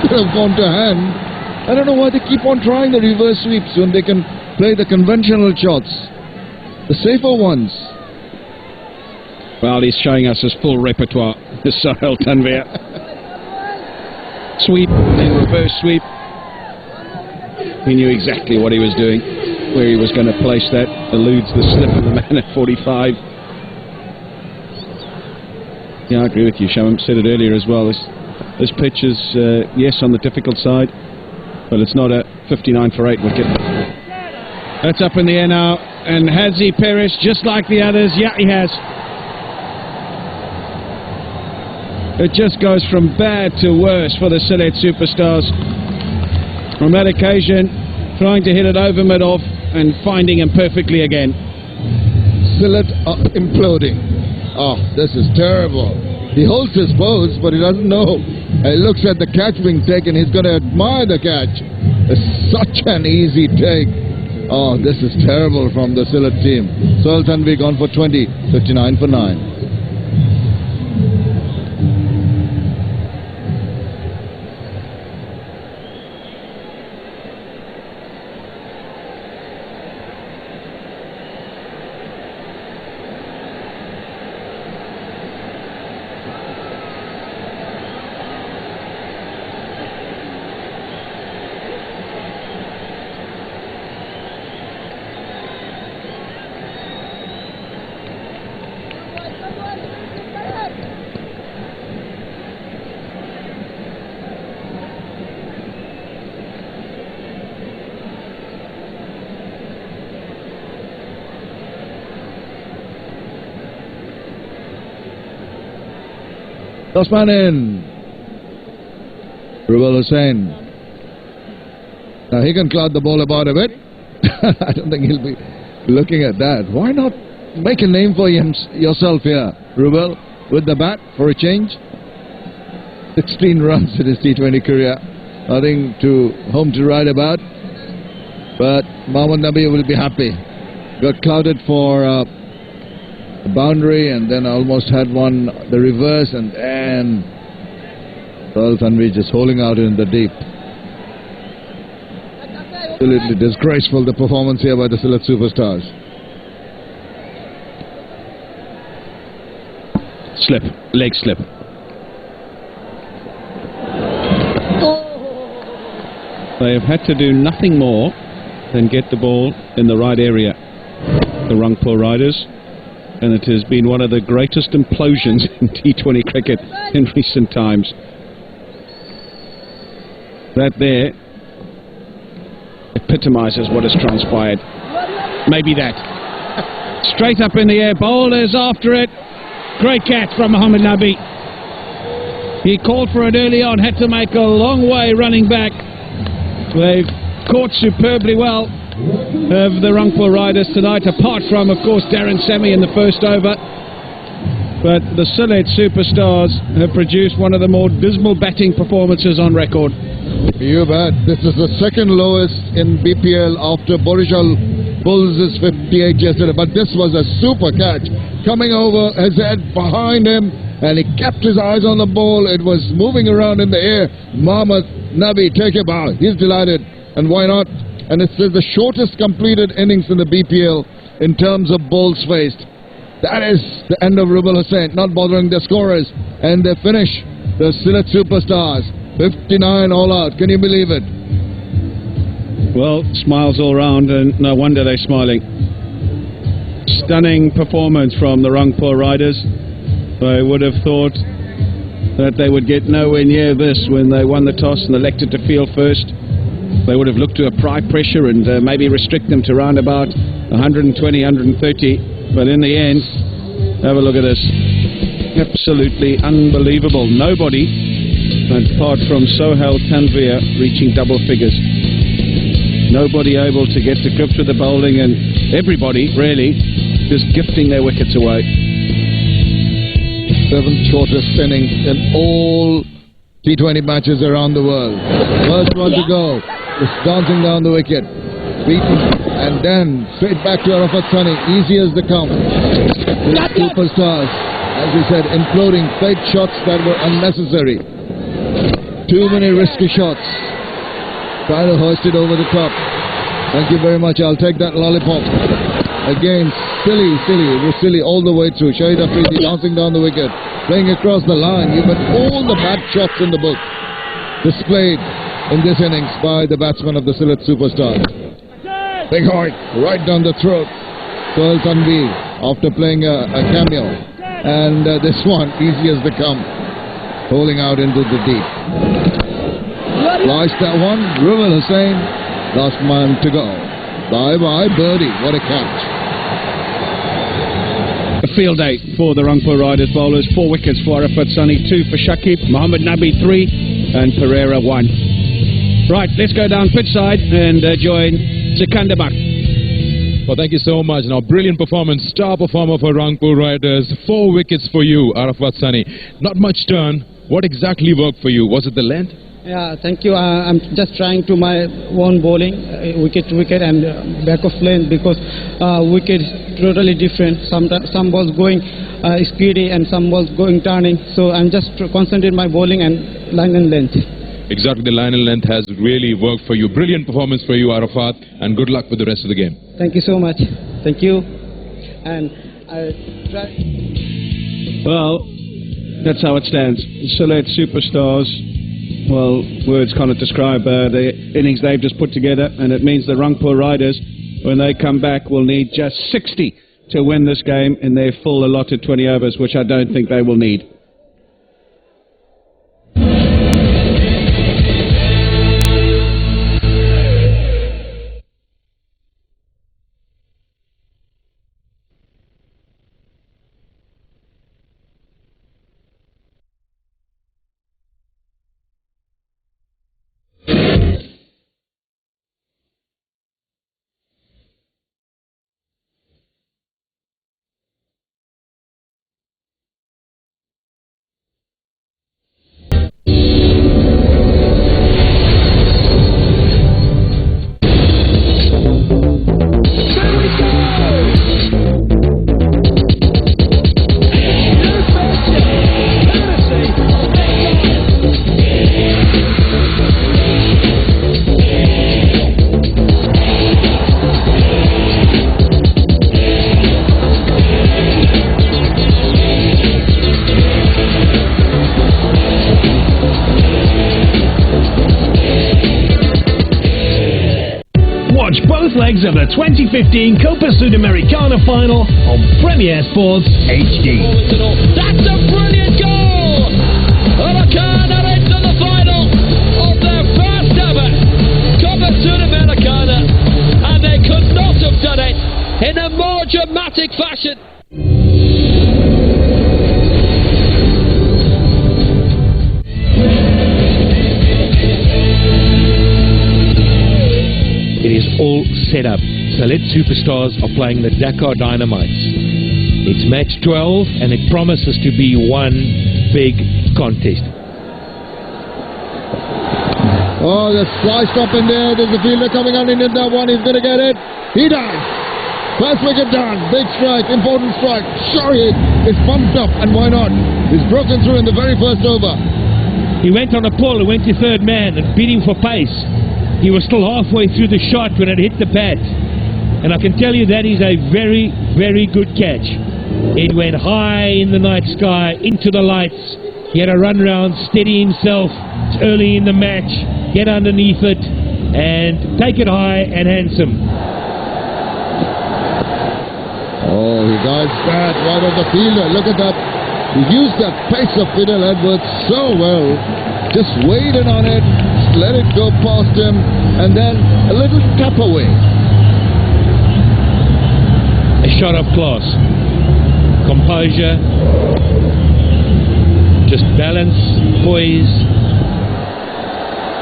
Could have gone to hand. I don't know why they keep on trying the reverse sweeps when they can play the conventional shots, the safer ones. Well, he's showing us his full repertoire, this Sahil Tanvir. Sweep, then reverse sweep. He knew exactly what he was doing, where he was going to place that. Eludes the slip of the man at 45. Yeah, I agree with you, Shamim. Said it earlier as well. This pitch is, yes, on the difficult side, but it's not a 59 for 8 wicket. That's up in the air now, and has he perished just like the others? Yeah, he has. It just goes from bad to worse for the Sylhet Superstars. On that occasion, trying to hit it over mid-off and finding him perfectly again. Sylhet are imploding. Oh, this is terrible. He holds his pose, but he doesn't know. He looks at the catch being taken. He's going to admire the catch. It's such an easy take. Oh, this is terrible from the Sylhet team. Sohail Tanvi gone for 20, 59 for 9. Osman in. Rubel Hussain. Now he can cloud the ball about a bit. I don't think he'll be looking at that. Why not make a name for yourself here, Rubel, with the bat for a change? 16 runs in his T20 career. Nothing to home to write about. But Mohammad Nabi will be happy. Got clouded for the boundary and then almost had one the reverse, and Sohail Tanvi just holding out in the deep. Absolutely disgraceful, the performance here by the Sylhet Superstars. Slip, leg slip. They have had to do nothing more than get the ball in the right area, the Rangpur Riders, and it has been one of the greatest implosions in T20 cricket in recent times. That there epitomizes what has transpired. Maybe that. Straight up in the air, bowlers after it. Great catch from Mohammad Nabi. He called for it early on, had to make a long way running back. They've caught superbly well of the Rangpur Riders tonight, apart from, of course, Darren Sammy in the first over. But the Sylhet Superstars have produced one of the more dismal batting performances on record. You bet. This is the second lowest in BPL after Borishal Bulls' 58 yesterday. But this was a super catch. Coming over, his head behind him, and he kept his eyes on the ball. It was moving around in the air. Mohammad Nabi, take a bow. He's delighted. And why not? And it's the shortest completed innings in the BPL in terms of balls faced. That is the end of Rubel Hussain, not bothering the scorers. And they finish, the Sylhet Superstars, 59 all out. Can you believe it? Well, smiles all round, and no wonder they're smiling. Stunning performance from the Rangpur Riders. I would have thought that they would get nowhere near this when they won the toss and elected to field first. They would have looked to apply pressure and maybe restrict them to around about 120, 130. But in the end, have a look at this. Absolutely unbelievable. Nobody, apart from Sohail Tanvi, reaching double figures. Nobody able to get to grips with the bowling, and everybody, really, just gifting their wickets away. 7th shortest inning in all T20 matches around the world. First one to go. Just dancing down the wicket. Beaten. And then straight back to Arafat Sunny. Easy as they come. The Superstars, as we said, imploding. Fake shots that were unnecessary. Too many risky shots. Trying to hoist it over the top. Thank you very much. I'll take that lollipop. Again, silly. It was silly all the way through. Shahid Afridi dancing down the wicket. Playing across the line. You've got all the bad shots in the book displayed in this innings by the batsmen of the Sylhet Superstars. Big hoik right down the throat. Sohail Tanvi after playing a cameo. And this one, easy as they come. Holding out into the deep. Sliced that one. Rubel Hussain, last man to go. Bye-bye birdie. What a catch. A field day for the Rangpur Riders bowlers. 4 wickets for Arafat Sunny, 2 for Shakib, Mohammad Nabi 3, and Pereira 1. Right, let's go down pitch side and join Sikandar. Well, thank you so much. Now, brilliant performance, star performer for Rangpur Riders. 4 wickets for you, Arafat Sani. Not much turn. What exactly worked for you? Was it the length? Yeah, thank you. I'm just trying to my own bowling, wicket to wicket and back of lane, because wicket totally different. Some balls going speedy and some balls going turning. So I'm just concentrating my bowling and line and length. Exactly, the line and length has really worked for you. Brilliant performance for you, Arafat, and good luck with the rest of the game. Thank you so much. Thank you. And I try. Well, that's how it stands. Sylhet Superstars. Well, words cannot describe the innings they've just put together, and it means the Rangpur Riders, when they come back, will need just 60 to win this game in their full allotted 20 overs, which I don't think they will need. Watch both legs of the 2015 Copa Sudamericana final on Premier Sports HD. That's a brilliant goal! Hurricane are into the final of their first ever Copa Sudamericana, and they could not have done it in a more dramatic fashion. It is all set up. Sylhet Superstars are playing the Dakar Dynamites. It's match 12 and it promises to be one big contest. Oh, they're sliced up in there. There's a fielder coming on in that one. He's going to get it. He does. First wicket done. Big strike. Important strike. Sure, it's pumped up. And why not? He's broken through in the very first over. He went on a pull. He went to third man and beat him for pace. He was still halfway through the shot when it hit the bat. And I can tell you that is a very, very good catch. It went high in the night sky, into the lights. He had a run round, steady himself. It's early in the match. Get underneath it and take it high and handsome. Oh, he dives that right off the fielder. Look at that. He used that pace of Fidel Edwards so well. Just waited on it, let it go past him, and then a little tap away. A shot of class. Composure. Just balance, poise.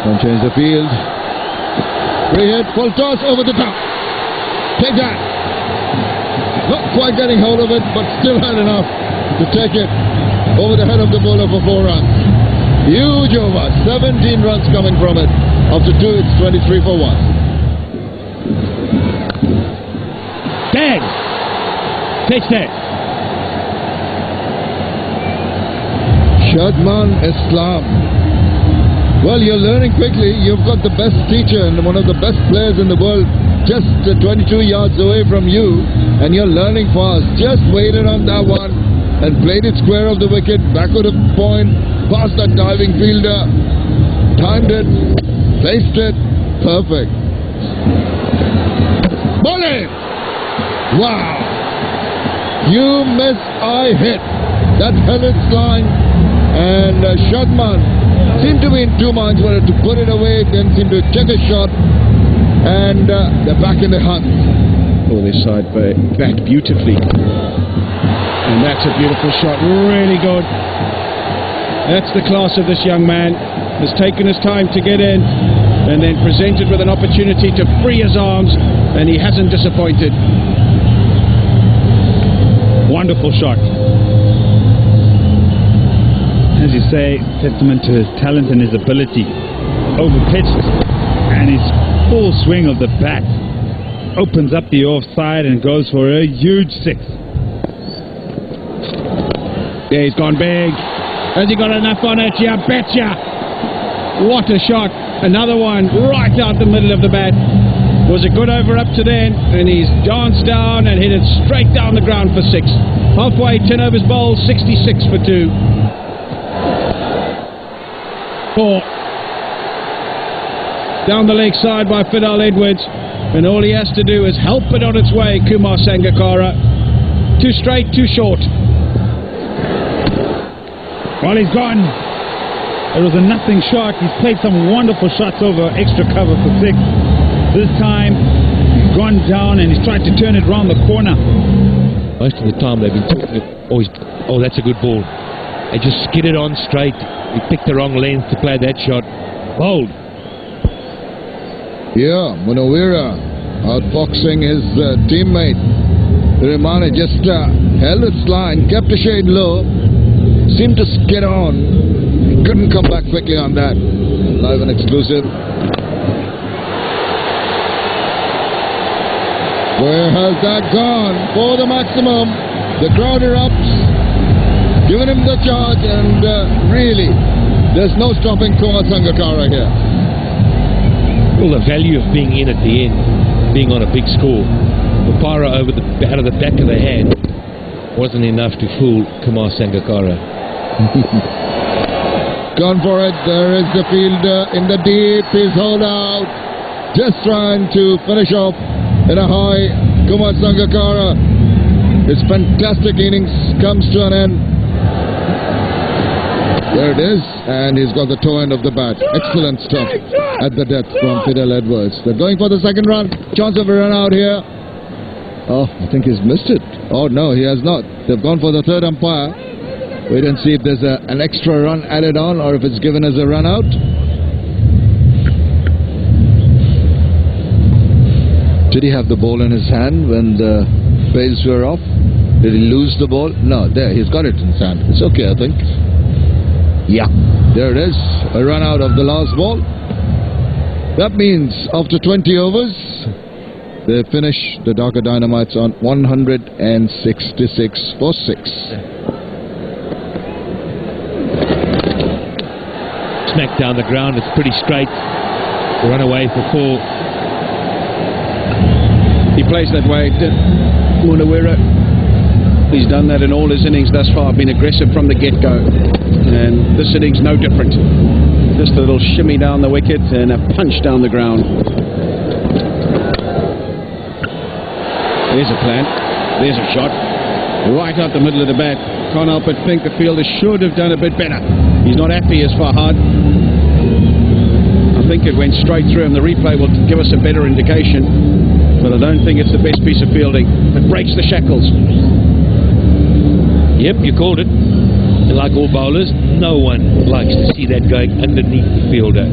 Don't change the field. Free hit, full toss over the top. Take that. Not quite getting hold of it, but still had enough to take it over the head of the bowler for 4 runs. Huge over, 17 runs coming from it. After 2, it's 23 for 1. Bang! Pitch that. Shadman Islam. Well, you're learning quickly. You've got the best teacher and one of the best players in the world just 22 yards away from you, and you're learning fast. Just waited on that one and played it square of the wicket, backward of point, past that diving fielder, timed it, placed it, perfect. Bowling! Wow! You miss, I hit. That held its line, and Shadman seemed to be in 2 minds whether to put it away, then seemed to check a shot, and they're back in the hunt. Oh, this side back beautifully. And that's a beautiful shot, really good. That's the class of this young man. Has taken his time to get in. and then presented with an opportunity to free his arms, and he hasn't disappointed. Wonderful shot. As you say, testament to his talent and his ability. Overpitched, and his full swing of the bat opens up the offside and goes for a huge 6. Yeah, he's gone big. Has he got enough on it? You betcha! What a shot. Another one right out the middle of the bat. Was a good over up to then, and he's danced down and hit it straight down the ground for 6. Halfway, 10 overs bowled, 66 for 2. 4. Down the leg side by Fidel Edwards, and all he has to do is help it on its way, Kumar Sangakkara. Too straight, too short. Well, he's gone. It was a nothing shot. He's played some wonderful shots over extra cover for 6. This time, he's gone down and he's tried to turn it around the corner. Most of the time they've been talking, oh, that's a good ball. They just skid it on straight. He picked the wrong length to play that shot. Bold. Yeah, Munawira outboxing his teammate. Rimane just held its line, kept a shade low, seemed to skid on. Couldn't come back quickly on that. Live and exclusive. Where has that gone? For the maximum. The crowd erupts, giving him the charge, and really, there's no stopping Kumar Sangakkara here. Well, the value of being in at the end, being on a big score. Papara out of the back of the hand wasn't enough to fool Kumar Sangakkara. Gone for it. There is the fielder in the deep. His hold out. Just trying to finish off in a high. Kumar Sangakkara. His fantastic innings comes to an end. There it is. And he's got the toe end of the bat. Excellent stuff at the depth from Fidel Edwards. They're going for the second run. Chance of a run out here. Oh, I think he's missed it. Oh, no, he has not. They've gone for the third umpire. Wait and see if there's an extra run added on or if it's given as a run out. Did he have the ball in his hand when the bails were off? Did he lose the ball? No, there, he's got it in his hand. It's okay, I think. Yeah, there it is. A run out of the last ball. That means after 20 overs, they finish the Dhaka Dynamites on 166 for 6. Smack down the ground, it's pretty straight. Run away for 4. He plays that way, Munawira. He's done that in all his innings thus far, been aggressive from the get-go. And this innings no different. Just a little shimmy down the wicket and a punch down the ground. There's a plan. There's a shot. Right out the middle of the bat. Can't help but think the fielder should have done a bit better. He's not happy as Farhad. I think it went straight through, and the replay will give us a better indication. But I don't think it's the best piece of fielding. It breaks the shackles. Yep, you called it. And like all bowlers, no one likes to see that going underneath the fielder.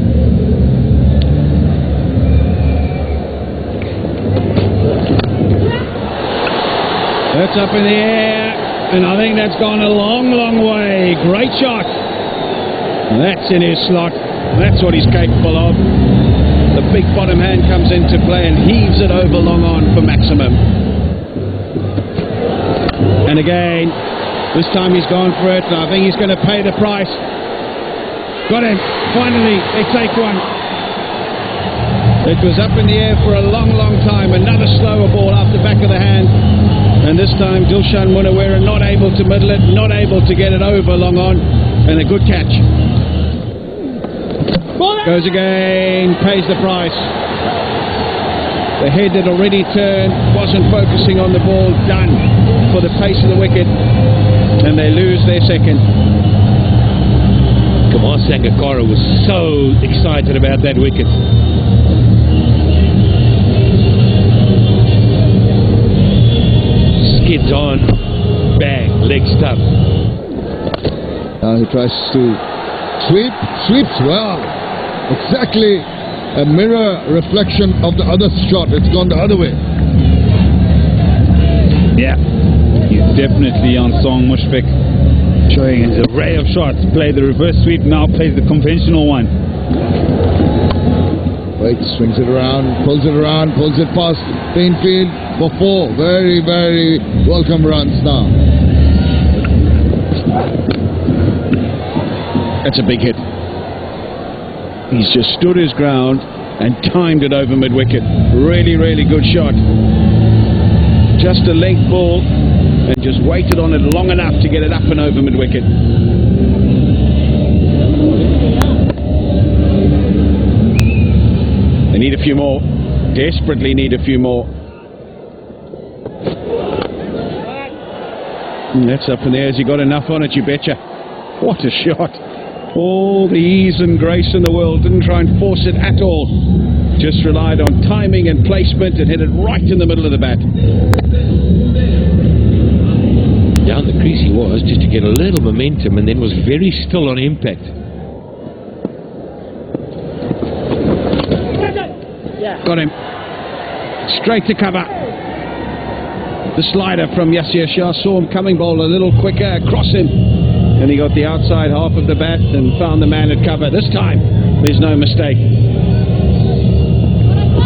That's up in the air, and I think that's gone a long, long way. Great shot. That's in his slot. That's what he's capable of. The big bottom hand comes into play and heaves it over long on for maximum. And again, this time he's gone for it, and I think he's going to pay the price. Got him. Finally, they take one. It was up in the air for a long, long time. Another slower ball off the back of the hand. And this time, Dilshan Munawira not able to middle it, not able to get it over long on. And a good catch. Goes again, pays the price. The head had already turned, wasn't focusing on the ball, done for the pace of the wicket. And they lose their second. Kumar Sangakkara was so excited about that wicket. Skids on, bang, leg stump. He tries to sweeps well. Exactly a mirror reflection of the other shot. It's gone the other way. Yeah, he's definitely on song, Mushfiq, showing his array of shots. Play the reverse sweep, now plays the conventional one. Wait, swings it around, pulls it past Painfield for 4. Very, very welcome runs now. That's a big hit. He's just stood his ground and timed it over mid-wicket. Really, really good shot. Just a length ball and just waited on it long enough to get it up and over mid-wicket. They need a few more. Desperately need a few more. That's up in the air. Has he got enough on it, you betcha? What a shot. All the ease and grace in the world. Didn't try and force it at all. Just relied on timing and placement and hit it right in the middle of the bat. Down the crease he was, just to get a little momentum, and then was very still on impact. Got him. Straight to cover. The slider from Yasir Shah saw him coming, ball a little quicker across him. And he got the outside half of the bat and found the man at cover. This time, there's no mistake.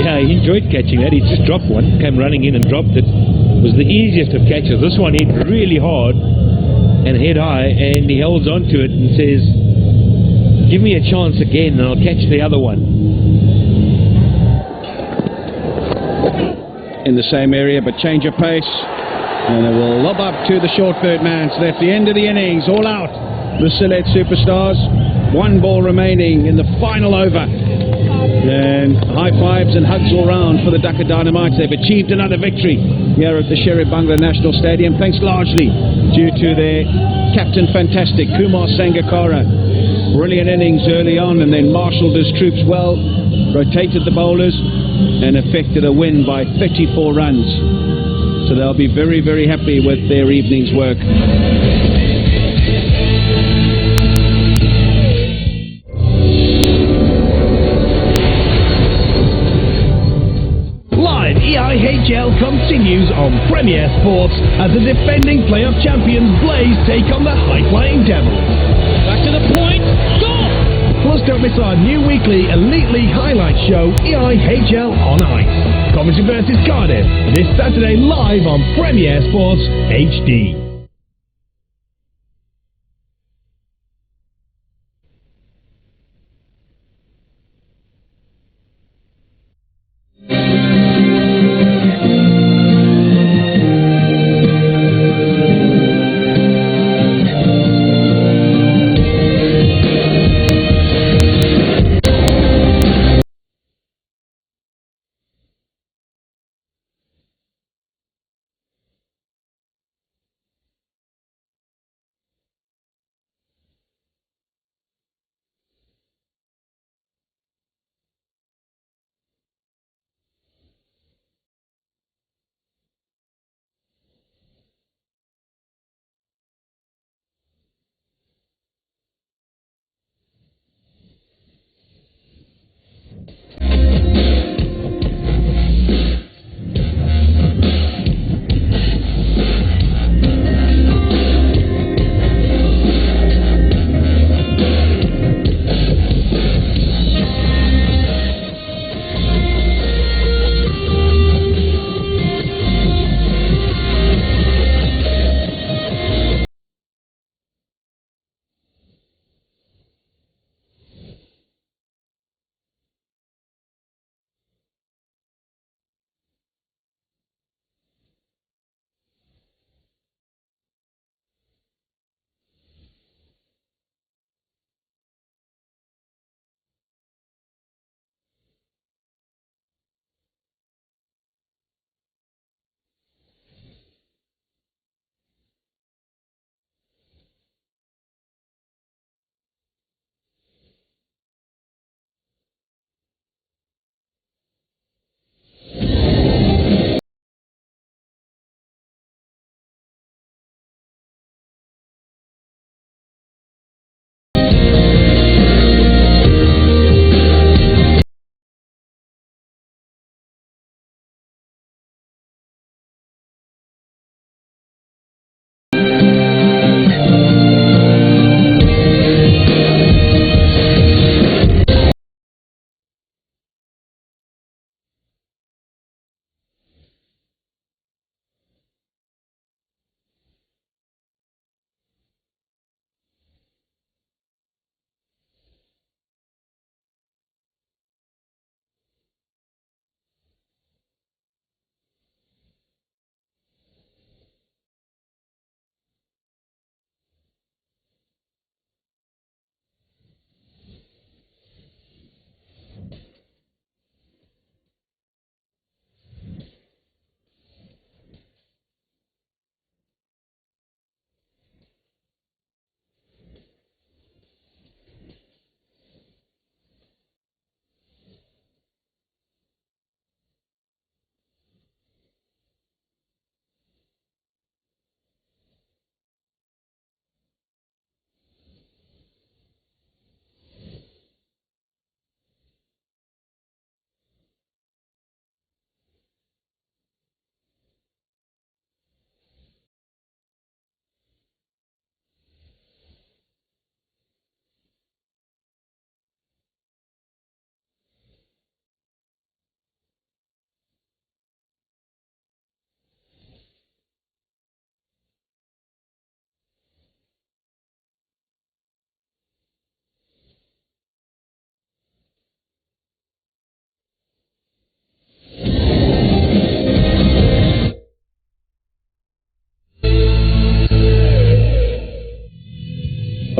Yeah, he enjoyed catching that. He just dropped one, came running in and dropped it. It was the easiest of catches. This one hit really hard and head high, and he holds on to it and says, give me a chance again and I'll catch the other one. In the same area, but change of pace. And it will lob up to the short third man. So that's the end of the innings. All out. The Sylhet Superstars. 1 ball remaining in the final over. And high fives and hugs all round for the Dhaka Dynamites. They've achieved another victory here at the Sherif Bangla National Stadium, thanks largely due to their captain fantastic, Kumar Sangakkara. Brilliant innings early on, and then marshalled his troops well, rotated the bowlers, and effected a win by 34 runs. So they'll be very, very happy with their evening's work. Live EIHL continues on Premier Sports as the defending playoff champions Blaze take on the high-flying Devils. Back to the point. Stop! Plus, don't miss our new weekly Elite League highlight show, EIHL on Ice. Coventry versus Cardiff, this Saturday live on Premier Sports HD.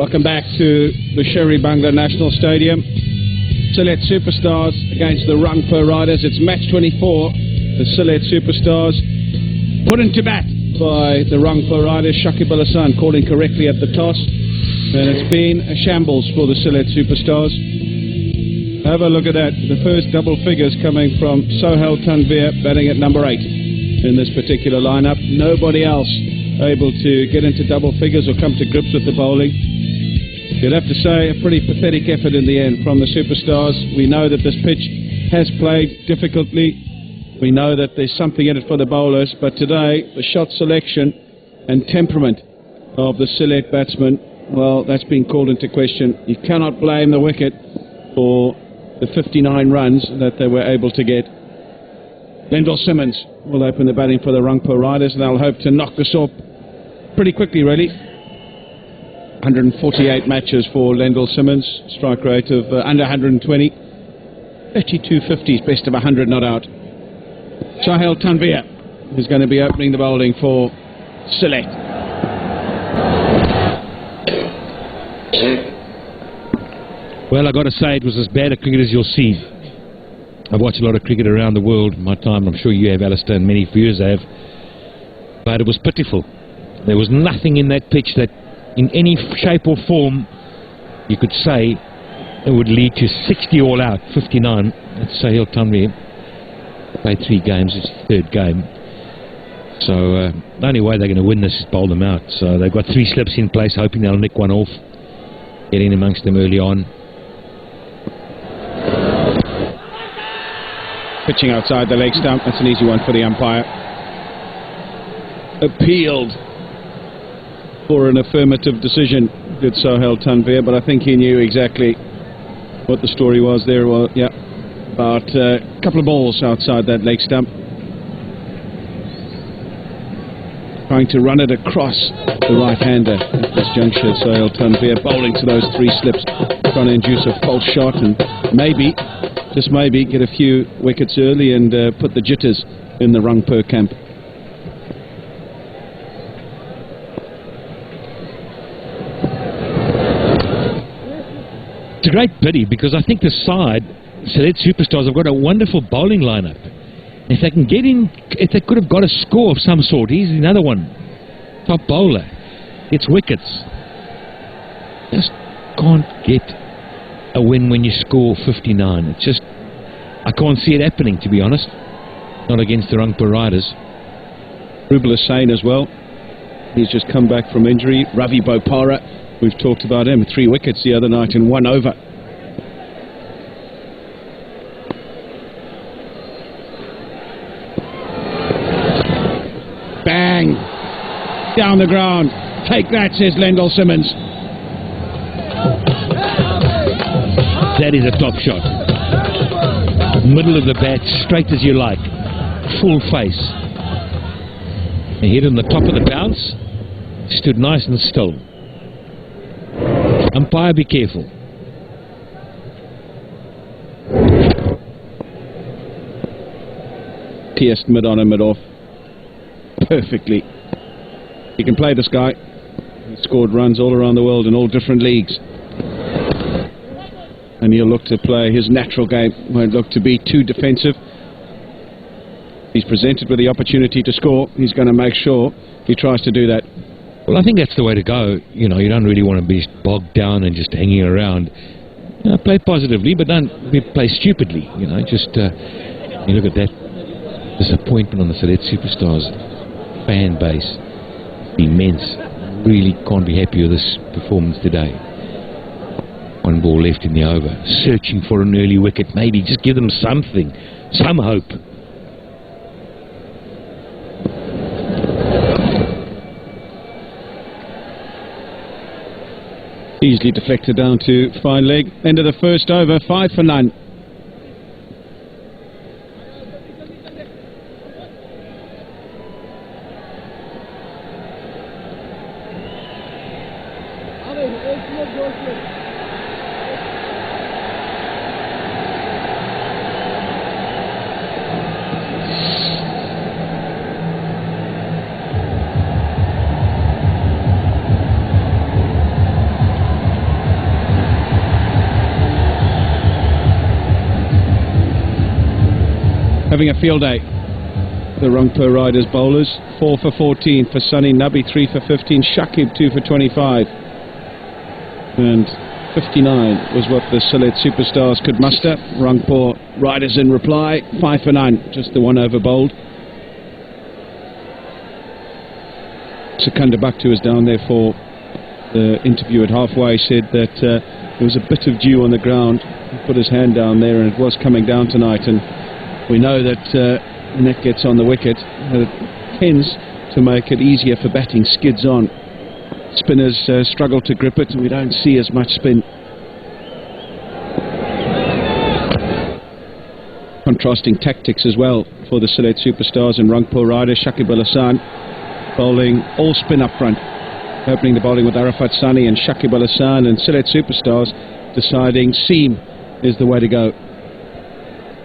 Welcome back to the Sherry Bangla National Stadium. Sylhet Superstars against the Rangpur Riders. It's match 24. The Sylhet Superstars put into bat by the Rangpur Riders. Shakib Al Hassan calling correctly at the toss. And it's been a shambles for the Sylhet Superstars. Have a look at that. The first double figures coming from Sohail Tanvir, batting at number 8 in this particular lineup. Nobody else able to get into double figures or come to grips with the bowling. You'd have to say a pretty pathetic effort in the end from the Superstars. We know that this pitch has played difficultly. We know that there's something in it for the bowlers, but today the shot selection and temperament of the Sylhet batsmen, well, that's been called into question. You cannot blame the wicket for the 59 runs that they were able to get. Lendl Simmons will open the batting for the Rangpur Riders, and they'll hope to knock this off pretty quickly, really. 148 matches for Lendl Simmons, strike rate of under 120. 32 50s, best of 100 not out. Sohail Tanvir is going to be opening the bowling for Sylhet. Well, I've got to say, it was as bad a cricket as you'll see. I've watched a lot of cricket around the world in my time. I'm sure you have, Alistair, and many viewers have. But it was pitiful. There was nothing in that pitch that, in any shape or form, you could say it would lead to 60 all out, 59. That's Sohail Tanvir. Played 3 games, it's the 3rd game. So the only way they're going to win this is bowl them out. So they've got 3 slips in place, hoping they'll nick one off, get in amongst them early on. Pitching outside the leg stump, that's an easy one for the umpire. Appealed for an affirmative decision, did Sohail Tanvir, but I think he knew exactly what the story was there. Well, yeah, about a couple of balls outside that leg stump. Trying to run it across the right-hander at this juncture. Sohail Tanvir bowling to those 3 slips, trying to induce a false shot and maybe, just maybe, get a few wickets early and put the jitters in the Rangpur camp. It's a great pity, because I think the side, Sylhet Superstars, have got a wonderful bowling lineup. If they can get in, if they could have got a score of some sort. Here's another one, top bowler, it's wickets. Just can't get a win when you score 59. It's just, I can't see it happening, to be honest. Not against the Rangpur Riders. Rubel Hussain as well. He's just come back from injury. Ravi Bopara, we've talked about him, 3 wickets the other night in 1 over. Bang! Down the ground. Take that, says Lendl Simmons. That is a top shot. Middle of the bat, straight as you like. Full face. He hit on the top of the bounce. Stood nice and still. Umpire, be careful. Pierced mid on and mid off. Perfectly. He can play this guy. He scored runs all around the world in all different leagues. And he'll look to play his natural game. Won't look to be too defensive. He's presented with the opportunity to score. He's going to make sure he tries to do that. Well, I think that's the way to go. You know, you don't really want to be bogged down and just hanging around. You know, play positively, but don't play stupidly. You know, just you look at that disappointment on the Sylhet Superstars fan base. Immense. Really can't be happy with this performance today. 1 ball left in the over. Searching for an early wicket. Maybe just give them something. Some hope. Easily deflected down to fine leg. End of the first over, 5 for none. having a field day. The Rangpur Riders bowlers, 4 for 14 for Sunny, Nabi 3 for 15, Shakib 2 for 25. And 59 was what the Sylhet Superstars could muster. Rangpur Riders in reply, 5 for 9, just the one over bowled. Sekunda Bakhtu was down there for the interview at halfway, said that there was a bit of dew on the ground. He put his hand down there and it was coming down tonight, and we know that when it gets on the wicket, it tends to make it easier for batting. Skids on. Spinners struggle to grip it, and we don't see as much spin. Contrasting tactics as well for the Sylhet Superstars and Rangpur Riders. Shakib Al Hasan bowling all spin up front, opening the bowling with Arafat Sani and Shakib Al Hasan, and Sylhet Superstars deciding seam is the way to go.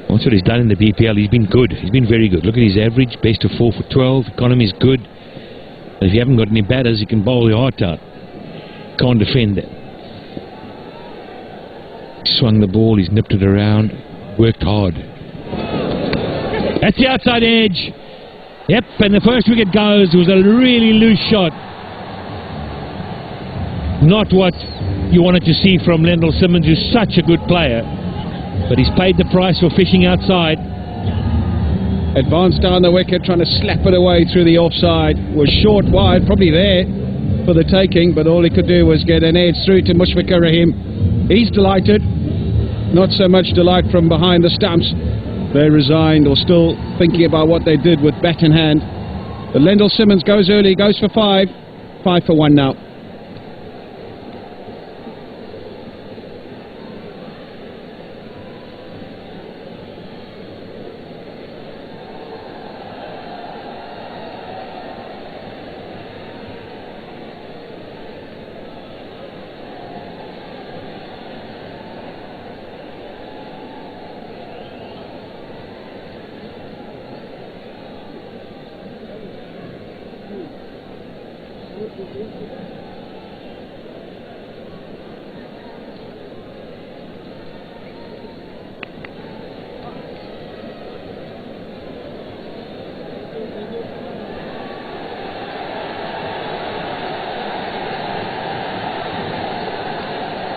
That's what he's done in the BPL. He's been good. He's been very good. Look at his average, best of 4 for 12. Economy is good. But if you haven't got any batters, you can bowl your heart out. Can't defend that. Swung the ball, he's nipped it around, worked hard. That's the outside edge. Yep, and the first wicket goes. It was a really loose shot. Not what you wanted to see from Lendl Simmons, who's such a good player. But he's paid the price for fishing outside. Advanced down the wicket, trying to slap it away through the offside. Was short wide, probably there for the taking, but all he could do was get an edge through to Mushfiqur Rahim. He's delighted. Not so much delight from behind the stumps. They're resigned or still thinking about what they did with bat in hand. But Lendl Simmons goes early, goes for 5. 5 for 1 now.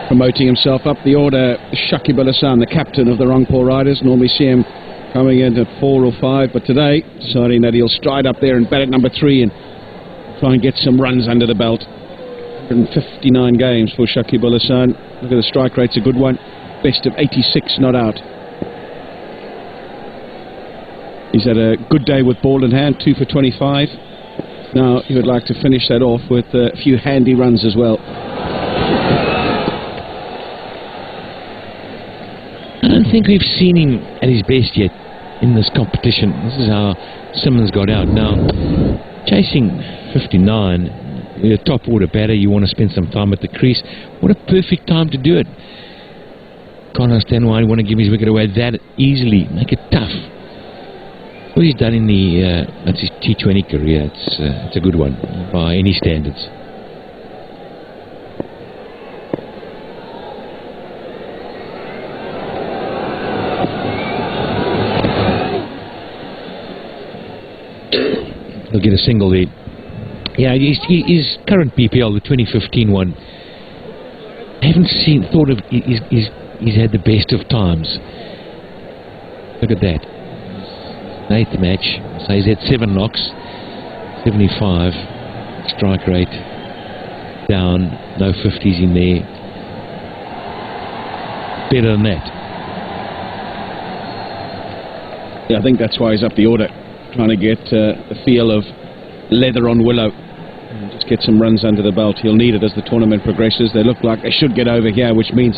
Promoting himself up the order, Shakib Al Hasan, the captain of the Rangpur Riders. Normally see him coming in at 4 or 5, but today deciding that he'll stride up there and bat at number 3 and try and get some runs under the belt. 159 games for Shakib Al Hasan. Look at the strike rate's a good one. Best of 86 not out. He's had a good day with ball in hand, 2 for 25. Now he would like to finish that off with a few handy runs as well. I don't think we've seen him at his best yet in this competition. This is how Simmons got out. Now, chasing 59, you're a top order batter, you want to spend some time at the crease. What a perfect time to do it. Can't understand why you want to give his wicket away that easily. Make it tough. What he's done in the that's his T20 career, it's a good one by any standards. He'll get a single there. Yeah, his current BPL, the 2015 one, I haven't thought of. He's had the best of times. Look at that. 8th match, so he's had 7 knocks, 75 strike rate down, no 50s in there. Better than that. Yeah, I think that's why he's up the order, trying to get the feel of leather on willow and just get some runs under the belt. He'll need it as the tournament progresses. They look like they should get over here, which means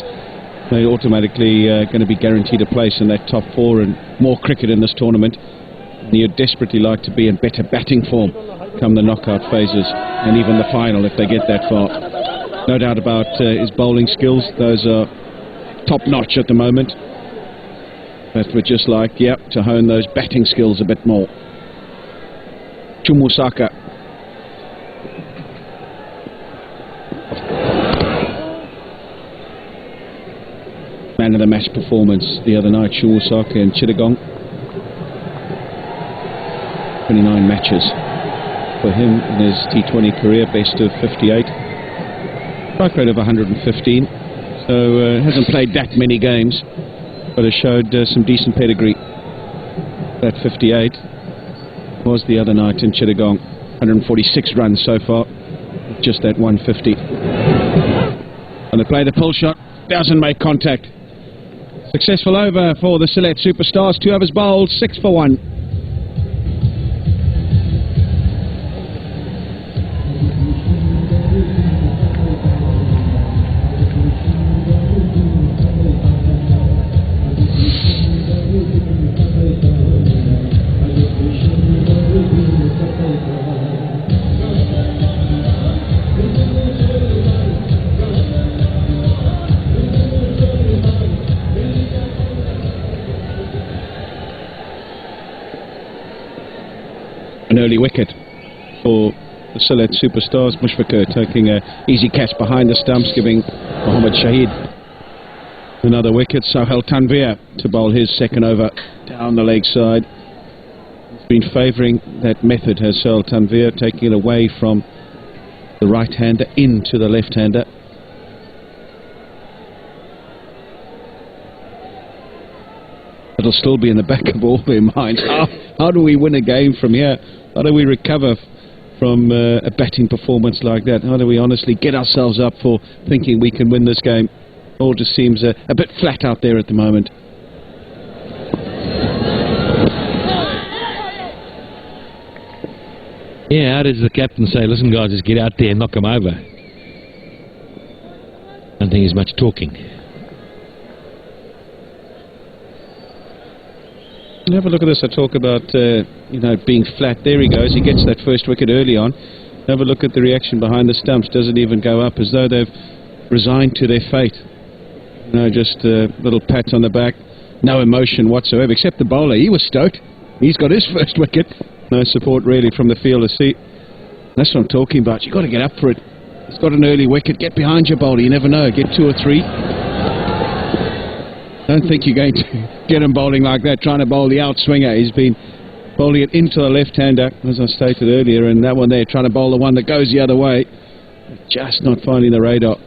they're automatically going to be guaranteed a place in that top 4 and more cricket in this tournament. And you'd desperately like to be in better batting form come the knockout phases and even the final if they get that far. No doubt about his bowling skills. Those are top notch at the moment. But we're just like, yep, to hone those batting skills a bit more. Chumusaka. Man of the match performance the other night, Chumusaka in Chittagong. matches for him in his T20 career, best of 58. Strike rate of 115. So hasn't played that many games, but has showed some decent pedigree. That 58 was the other night in Chittagong. 146 runs so far, just that 150. And they play the pull shot, doesn't make contact. Successful over for the Sylhet Superstars. 2 overs bowled, 6 for 1. An early wicket for the Sylhet Superstars. Mushfiqur taking an easy catch behind the stumps, giving Mohammad Shahid another wicket. Sohail Tanvir to bowl his second over down the leg side. He's been favouring that method, has Sohail Tanvir, taking it away from the right-hander into the left-hander. It'll still be in the back of all their minds. How do we win a game from here? How do we recover from a batting performance like that? How do we honestly get ourselves up for thinking we can win this game? All just seems a bit flat out there at the moment. Yeah, how does the captain say, listen guys, just get out there and knock them over? I don't think there's much talking. Have a look at this. I talk about being flat. There he goes. He gets that first wicket early on. Have a look at the reaction behind the stumps. Doesn't even go up, as though they've resigned to their fate. Just a little pat on the back. No emotion whatsoever, except the bowler. He was stoked. He's got his first wicket. No support really from the fielder seat. That's what I'm talking about. You've got to get up for it. He's got an early wicket. Get behind your bowler. You never know. Get 2 or 3. Don't think you're going to get him bowling like that, trying to bowl the outswinger. He's been bowling it into the left-hander, as I stated earlier, and that one there, trying to bowl the one that goes the other way. Just not finding the radar.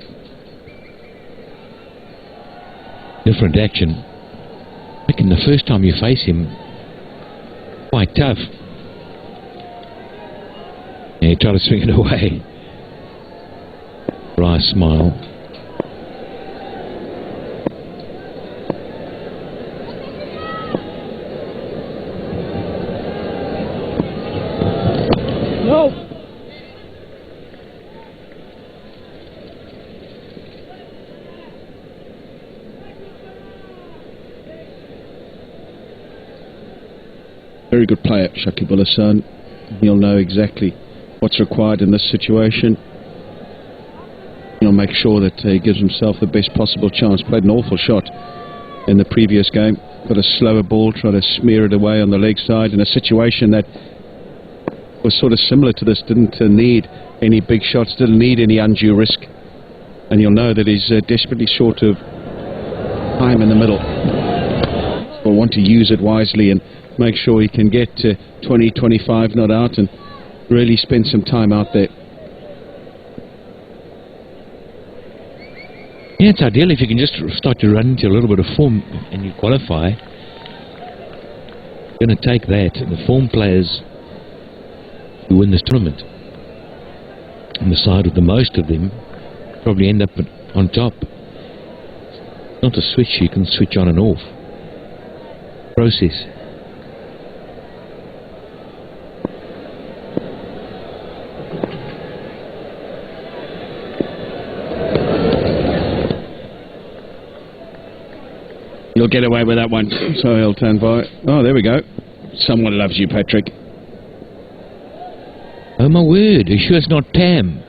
Different action. I reckon the first time you face him, quite tough. And you try to swing it away. Dry smile. Very good player, Shakib Ul Hasan. He'll know exactly what's required in this situation. He'll make sure that he gives himself the best possible chance. Played an awful shot in the previous game. Got a slower ball, try to smear it away on the leg side in a situation that was sort of similar to this. Didn't need any big shots, didn't need any undue risk. And you'll know that he's desperately short of time in the middle. We'll want to use it wisely and make sure he can get to 20, 25 not out and really spend some time out there. Yeah, it's ideal if you can just start to run into a little bit of form and you qualify. You're going to take that. The form players who win this tournament, on the side with the most of them, probably end up on top. It's not a switch you can switch on and off. Process. You'll get away with that one. Sohail Tanvir. Oh, there we go. Someone loves you, Patrick. Oh my word, are you sure it's not Pam?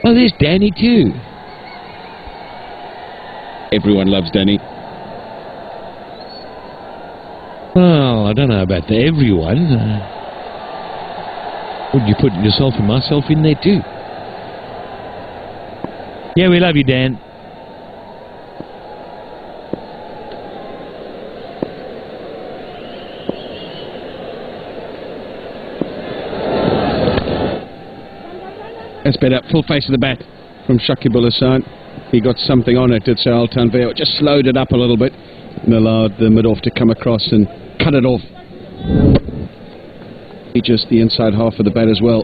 Oh, there's Danny too. Everyone loves Danny. Well, I don't know about everyone. Would you put yourself and myself in there too? Yeah, we love you, Dan. That's better. Full face of the bat from Shakib Hassan. He got something on it, did Sahel Tanvir. Just slowed it up a little bit and allowed the mid-off to come across and cut it off. He just the inside half of the bat as well.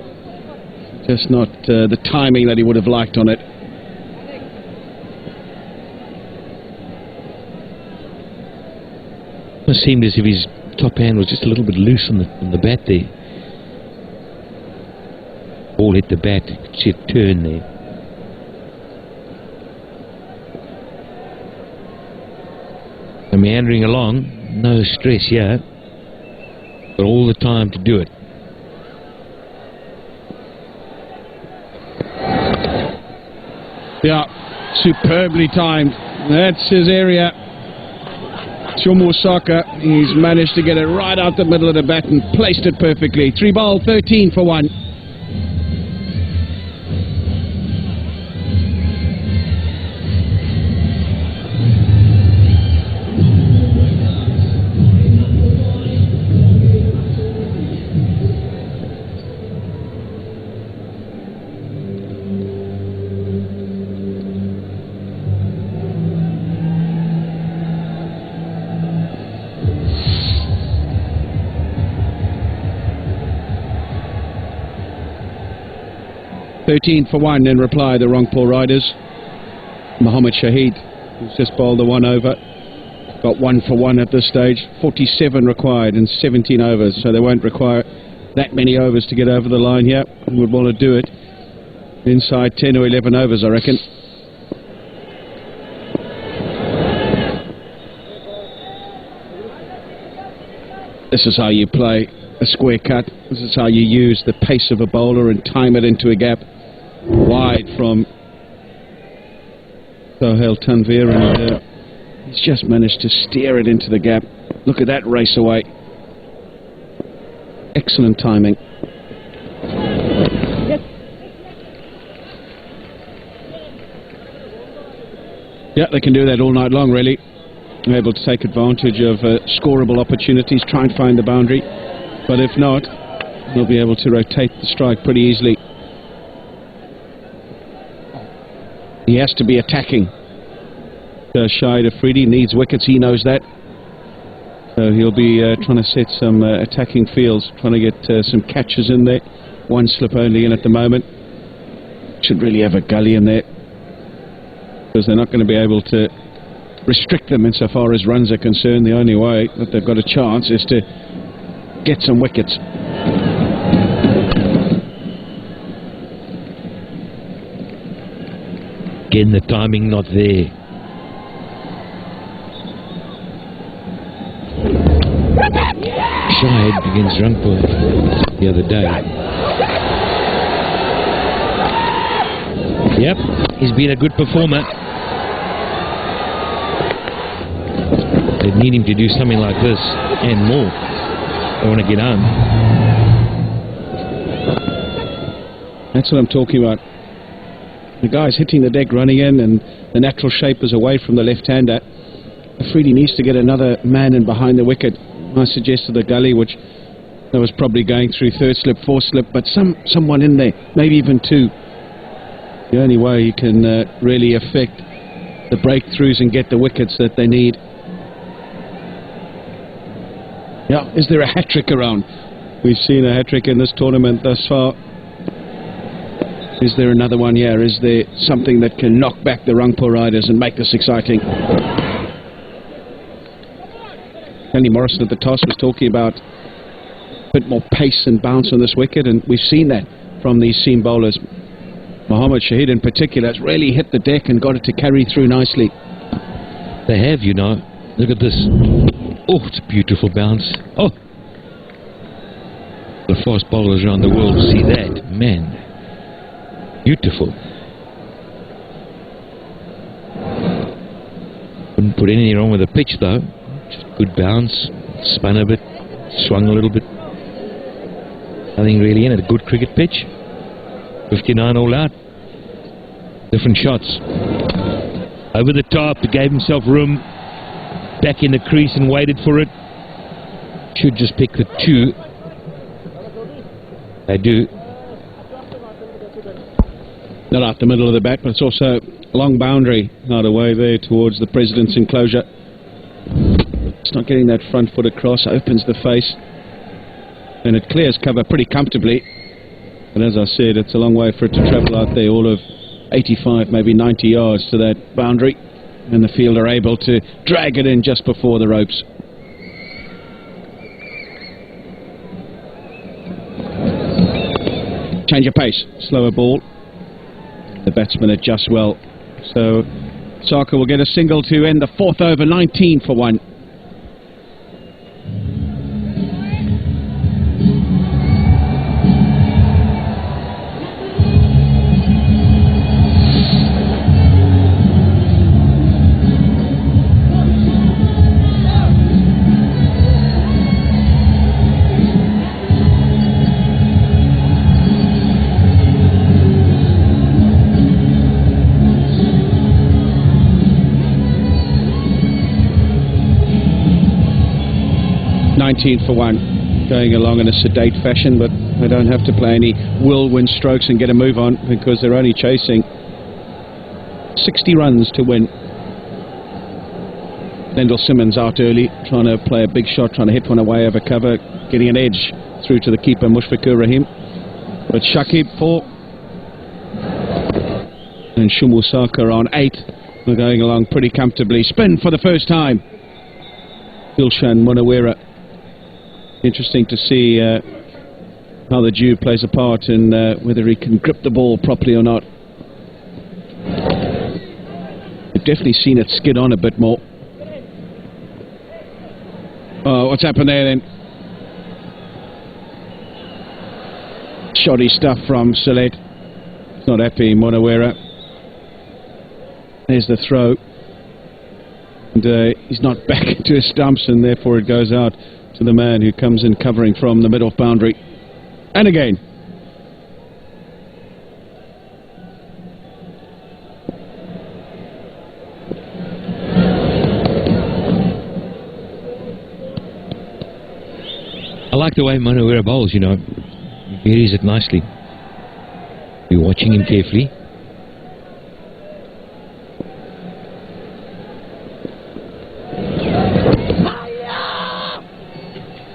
Just not the timing that he would have liked on it. It seemed as if his top hand was just a little bit loose on the bat there. Ball hit the bat, you could see it turn there. And meandering along, no stress here, but all the time to do it. Yeah, superbly timed. That's his area. Chomo Saka, he's managed to get it right out the middle of the bat and placed it perfectly. 3 ball, 13 for 1. $13 for 1 in reply, the Rangpur Riders. Mohammad Shahid, who's just bowled the 1 over, got 1 for 1 at this stage. 47 required in 17 overs, so they won't require that many overs to get over the line here. We would want to do it inside 10 or 11 overs, I reckon. This is how you play a square cut. This is how you use the pace of a bowler and time it into a gap wide from Sahel Tanvir, and he's just managed to steer it into the gap. Look at that race away. Excellent timing. Yeah, they can do that all night long, really. They're able to take advantage of scoreable opportunities, try and find the boundary. But if not, they'll be able to rotate the strike pretty easily. He has to be attacking. Shahid Afridi needs wickets, he knows that. So he'll be trying to set some attacking fields, trying to get some catches in there. 1 slip only in at the moment. Should really have a gully in there, because they're not going to be able to restrict them insofar as runs are concerned. The only way that they've got a chance is to get some wickets. Again, the timing not there. Shahid against Rangpur the other day. Yep, he's been a good performer. They need him to do something like this and more. They want to get on. That's what I'm talking about. The guy's hitting the deck, running in, and the natural shape is away from the left-hander. Afridi needs to get another man in behind the wicket. I suggested the gully, which I was probably going through 3rd slip, 4th slip, but someone in there, maybe even 2. The only way you can really affect the breakthroughs and get the wickets that they need. Yeah, is there a hat-trick around? We've seen a hat-trick in this tournament thus far. Is there another one here? Is there something that can knock back the Rangpur Riders and make this exciting? Andy Morrison at the toss was talking about a bit more pace and bounce on this wicket, and we've seen that from these seam bowlers. Mohammad Shahid in particular has really hit the deck and got it to carry through nicely. They have, you know. Look at this. Oh, it's a beautiful bounce. Oh! The fast bowlers around the world see that. Man. Beautiful. Wouldn't put anything wrong with the pitch, though. Just good bounce. Spun a bit. Swung a little bit. Nothing really in it. A good cricket pitch. 59 all out. Different shots. Over the top. He gave himself room. Back in the crease and waited for it. Should just pick the 2. They do. Not out the middle of the bat, but it's also a long boundary out away there towards the President's enclosure. It's not getting that front foot across, opens the face, and it clears cover pretty comfortably. But as I said, it's a long way for it to travel out there, all of 85, maybe 90 yards to that boundary, and the fielder able to drag it in just before the ropes. Change of pace, slower ball. The batsman adjusts well. So Saka will get a single to end the 4th over, 19 for 1. For 1, going along in a sedate fashion, but they don't have to play any whirlwind strokes and get a move on because they're only chasing 60 runs to win. Lendl Simmons out early, trying to play a big shot, trying to hit one away over cover, getting an edge through to the keeper Mushfiqur Rahim. But Shakib 4 and Shumul Saka on 8. They're going along pretty comfortably. Spin for the first time. Dilshan Munawera. Interesting to see how the dew plays a part in whether he can grip the ball properly or not. We've definitely seen it skid on a bit more. Oh, what's happened there then? Shoddy stuff from Sylhet. It's not happy, Munawera. There's the throw. And he's not back into his stumps, and therefore it goes out to the man who comes in covering from the mid-off boundary. And again. I like the way Munawera bowls, you know. He varies it nicely. You're watching him carefully.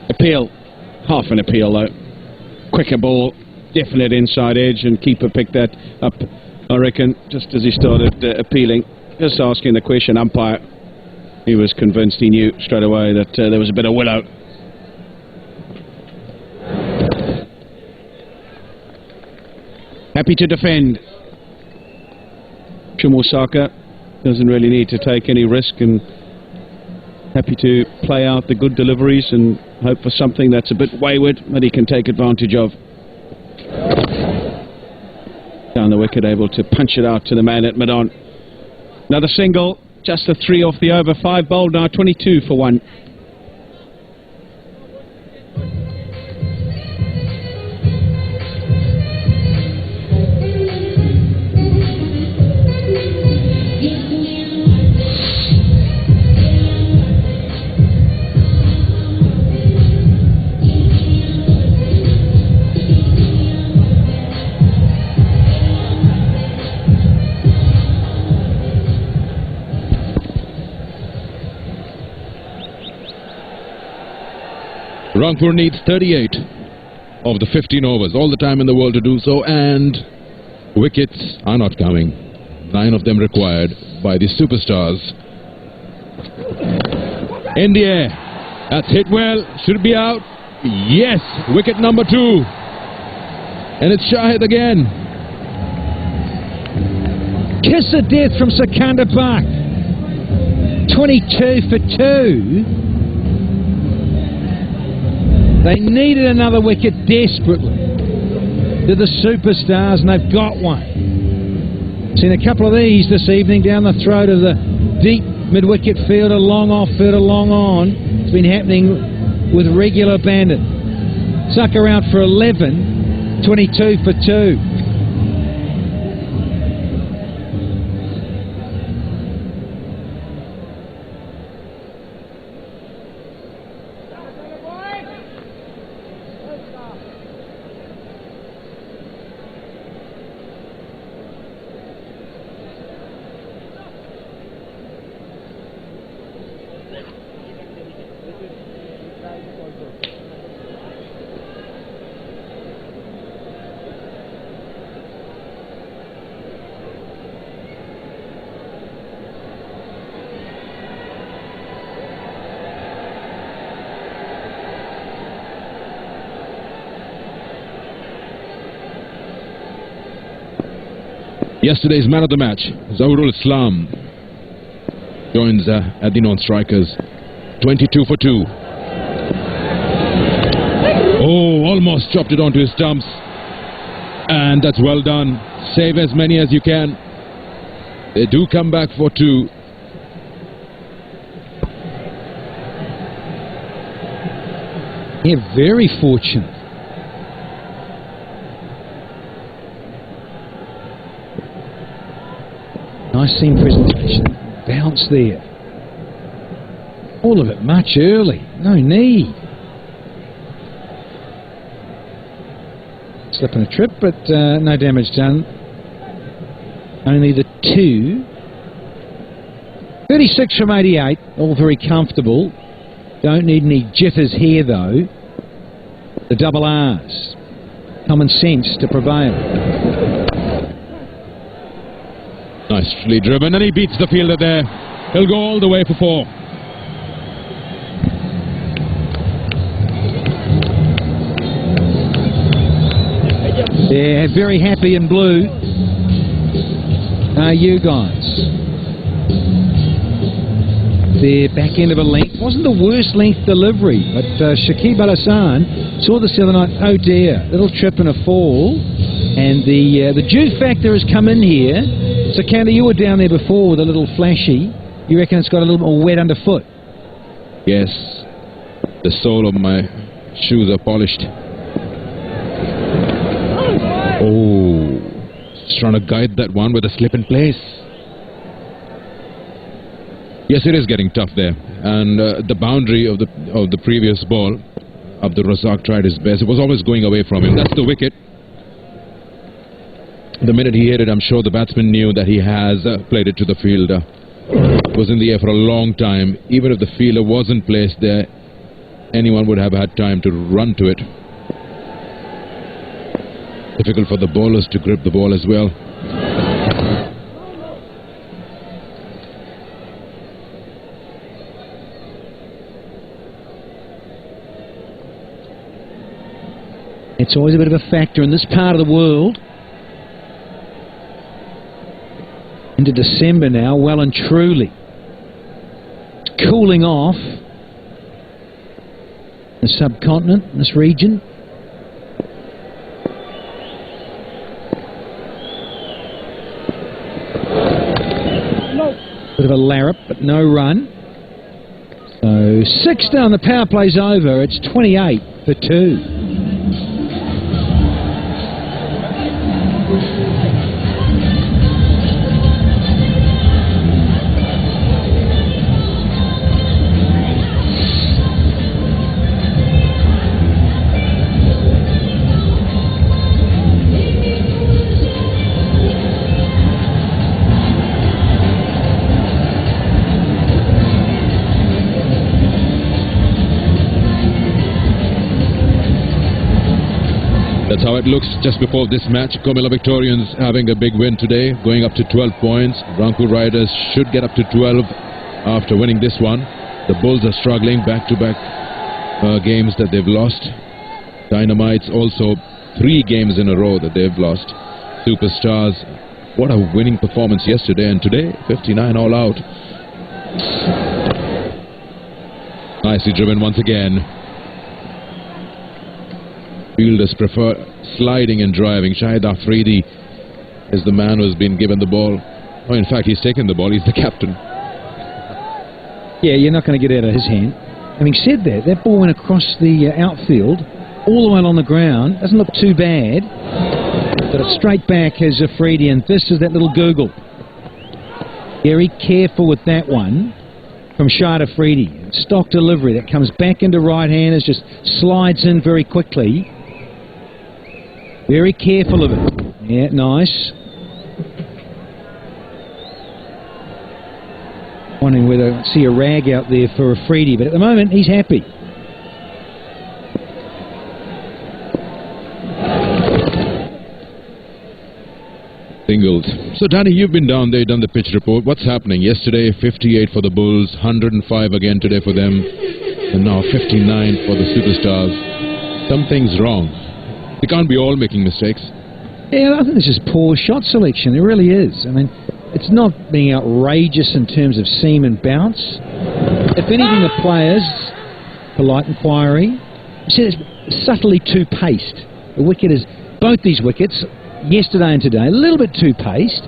Appeal, half an appeal though. Quicker ball, definite inside edge, and keeper picked that up, I reckon, just as he started appealing. Just asking the question, umpire. He was convinced, he knew straight away that there was a bit of willow. Happy to defend. Shumul Saka doesn't really need to take any risk, and happy to play out the good deliveries and hope for something that's a bit wayward that he can take advantage of. Down the wicket, able to punch it out to the man at mid-on. Another single, just a 3 off the over. 5 bowled now, 22 for 1. Rangpur needs 38 of the 15 overs, all the time in the world to do so, and wickets are not coming. 9 of them required by the superstars. In the air, that's hit well, should be out. Yes, wicket number 2, and it's Sylhet again. Kiss of death from Sikandar Park. 22 for 2. They needed another wicket desperately. They're the superstars, and they've got one. Seen a couple of these this evening down the throat of the deep mid-wicket fielder, long off fielder, long on. It's been happening with regular abandon. Saka out for 11, 22 for 2. Yesterday's man of the match, Zahrul Islam, joins at the non-strikers. 22 for 2. Oh, almost chopped it onto his stumps. And that's well done. Save as many as you can. They do come back for 2. Yeah, very fortunate. Nice seam presentation. Bounce there. All of it much early. No need. Slip and a trip, but no damage done. Only the 2. 36 from 88. All very comfortable. Don't need any jitters here, though. The double R's. Common sense to prevail. Nicely driven, and he beats the fielder there. He'll go all the way for 4. They're very happy in blue. Are you guys? Their back end of a length wasn't the worst length delivery, but Shakib Al Hassan saw this the other night. Oh dear, little trip and a fall, and the dew factor has come in here. So, Candy, you were down there before with a little flashy. You reckon it's got a little more wet underfoot? Yes, the sole of my shoes are polished. Oh, just trying to guide that one with a slip in place. Yes, it is getting tough there, and the boundary of the previous ball, Abdul Razak tried his best. It was always going away from him. That's the wicket. The minute he hit it, I'm sure the batsman knew that he has played it to the fielder. It was in the air for a long time. Even if the fielder wasn't placed there, anyone would have had time to run to it. Difficult for the bowlers to grip the ball as well. It's always a bit of a factor in this part of the world. Into December now, well and truly. It's cooling off. The subcontinent, in this region. Bit of a larrup, but no run. So 6 down, the power play's over. It's 28 for 2. That's how it looks just before this match. Comilla Victorians having a big win today, going up to 12 points. Rangpur Riders should get up to 12 after winning this one. The Bulls are struggling back-to-back games that they've lost. Dynamites also 3 games in a row that they've lost. Superstars, what a winning performance yesterday, and today 59 all out. Nicely driven once again. Fielders prefer sliding and driving. Shahid Afridi is the man who's been given the ball. Oh, in fact, he's taken the ball. He's the captain. Yeah, you're not going to get out of his hand. Having said that, that ball went across the outfield, all the way along the ground. Doesn't look too bad. But it's straight back as Afridi, and this is that little Google. Very careful with that one from Shahid Afridi. Stock delivery that comes back into right-handers, just slides in very quickly. Very careful of it. Yeah, nice. Wondering whether I see a rag out there for Afridi, but at the moment he's happy. So, Danny, you've been down there, done the pitch report. What's happening? Yesterday, 58 for the Bulls, 105 again today for them, and now 59 for the Superstars. Something's wrong. They can't be all making mistakes. Yeah, I think this is poor shot selection. It really is. I mean, it's not being outrageous in terms of seam and bounce. If anything, the players, polite inquiry, said it's subtly too paced. The wicket is, both these wickets, yesterday and today, a little bit too paced.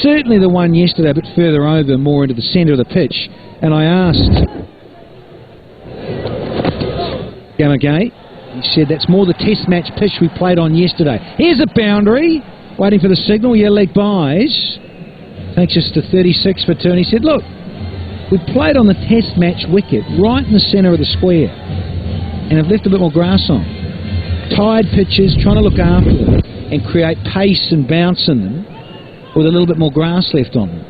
Certainly the one yesterday a bit further over, more into the centre of the pitch. And I asked Gamagay, he said that's more the test match pitch we played on yesterday. Here's a boundary, waiting for the signal, yeah, leg buys. Takes us to 36 for 2, and he said, look, we played on the test match wicket right in the centre of the square and have left a bit more grass on. Tired pitches, trying to look after them and create pace and bounce in them with a little bit more grass left on them.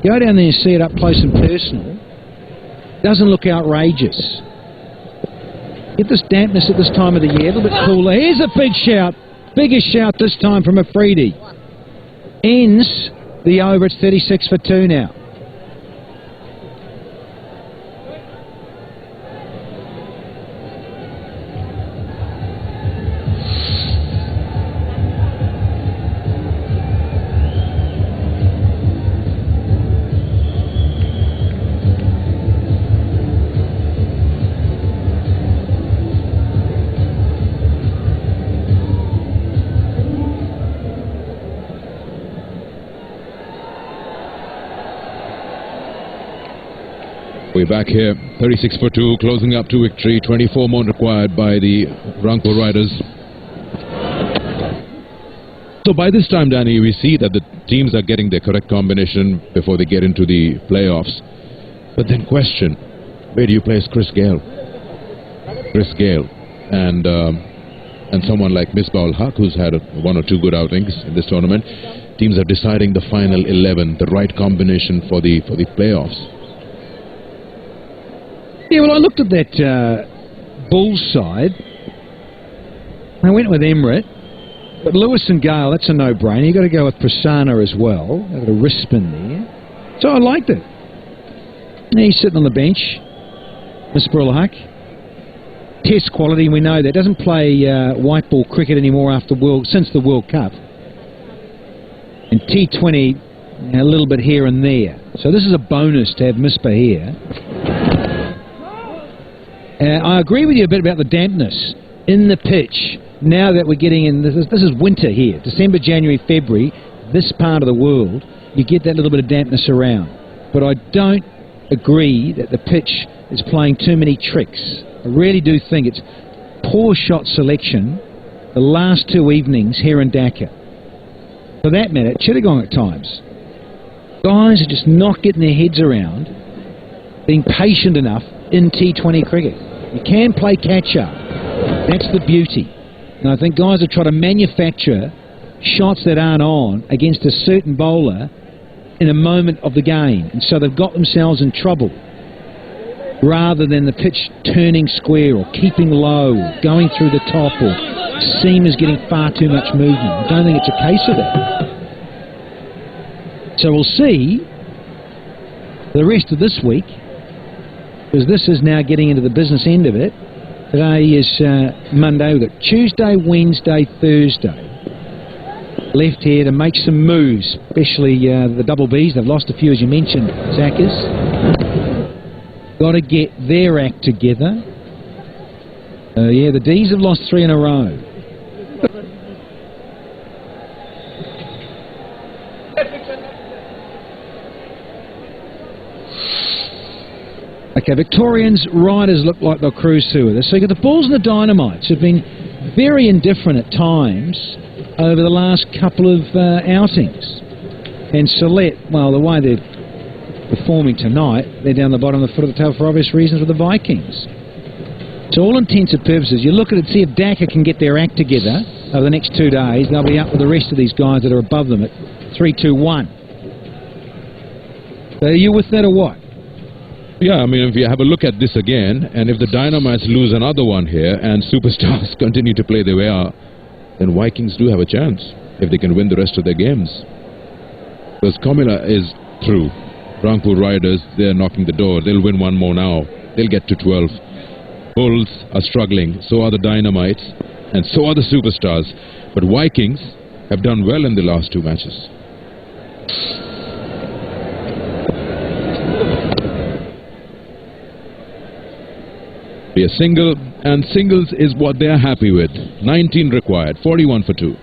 You go down there and see it up close and personal, doesn't look outrageous. Get this dampness at this time of the year, a little bit cooler. Here's a big shout, biggest shout this time from Afridi. Ends the over, it's 36 for 2 now. We're back here, 36 for 2, closing up to victory, 24 more required by the Rangpur Riders. So by this time, Danny, we see that the teams are getting their correct combination before they get into the playoffs. But then question, where do you place Chris Gale? Chris Gale and someone like Misbah ul Haq, who's had one or two good outings in this tournament. Teams are deciding the final 11, the right combination for the playoffs. Yeah, well, I looked at that Bulls side. I went with Emmerich, but Lewis and Gale, that's a no-brainer. You've got to go with Prasanna as well. They've got a wrist spin there. So I liked it. Yeah, he's sitting on the bench. Misbah ul Haq. Test quality, we know that. Doesn't play white ball cricket anymore since the World Cup. And T20, a little bit here and there. So this is a bonus to have Misbah here. I agree with you a bit about the dampness in the pitch. Now that we're getting in, this is winter here, December, January, February, this part of the world, you get that little bit of dampness around. But I don't agree that the pitch is playing too many tricks. I really do think it's poor shot selection the last 2 evenings here in Dhaka. For that matter, Chittagong at times. Guys are just not getting their heads around being patient enough in T20 cricket. You can play catch-up. That's the beauty. And I think guys are trying to manufacture shots that aren't on against a certain bowler in a moment of the game. And so they've got themselves in trouble. Rather than the pitch turning square or keeping low, or going through the top, or seamers getting far too much movement. I don't think it's a case of that. So we'll see the rest of this week, because this is now getting into the business end of it. Today is Monday. We've got Tuesday, Wednesday, Thursday left here to make some moves, especially the double Bs. They've lost a few, as you mentioned, Zackers. Got to get their act together. Yeah, the Ds have lost 3 in a row. Okay, Victorians, Riders look like they'll cruise through with this. So you've got the Bulls and the Dynamites who've been very indifferent at times over the last couple of outings. And Sylhet, well, the way they're performing tonight, they're down the bottom of the foot of the table for obvious reasons with the Vikings. So all intents and purposes, you look at it, see if Dhaka can get their act together over the next 2 days. They'll be up with the rest of these guys that are above them at 3-2-1. So are you with that or what? Yeah, I mean, if you have a look at this again, and if the Dynamites lose another one here, and Superstars continue to play the way they are, then Vikings do have a chance if they can win the rest of their games. Because Komila is through. Rangpur Riders, they're knocking the door. They'll win one more now. They'll get to 12. Bulls are struggling. So are the Dynamites. And so are the Superstars. But Vikings have done well in the last 2 matches. Be a single, and singles is what they're happy with. 19 required, 41 for 2.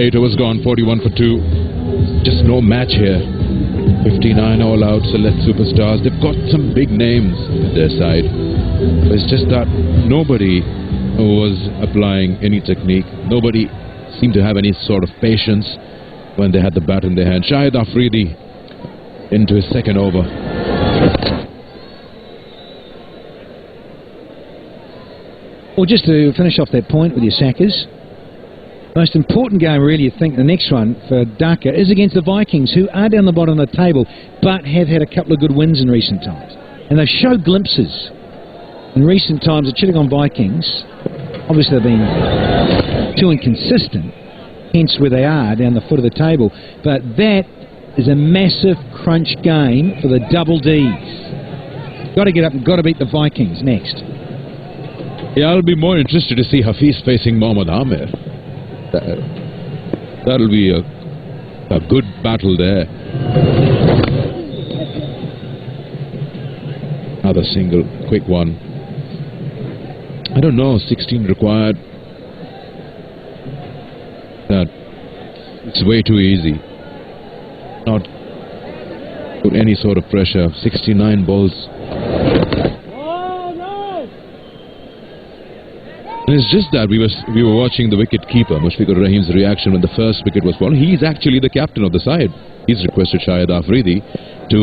Overs gone, 41 for 2. Just no match here. 59 all out, Sylhet Superstars. They've got some big names at their side. But it's just that nobody was applying any technique. Nobody seemed to have any sort of patience when they had the bat in their hand. Shahid Afridi into his second over. Well, just to finish off that point with your Sackers, most important game really, you think, the next one for Dhaka is against the Vikings, who are down the bottom of the table but have had a couple of good wins in recent times. And they've showed glimpses in recent times. The Chittagong Vikings, obviously they've been too inconsistent, hence where they are down the foot of the table. But that is a massive crunch game for the Double Ds. Got to get up and got to beat the Vikings next. Yeah, I'll be more interested to see Hafiz facing Mohammad Amir. That'll be a good battle there. Another single, quick one. I don't know, 16 required. That it's way too easy. Not put any sort of pressure. 69 balls. And it's just that we were watching the wicket keeper, Mushfiqur Rahim's reaction when the first wicket was fallen. He's actually the captain of the side. He's requested Shahid Afridi to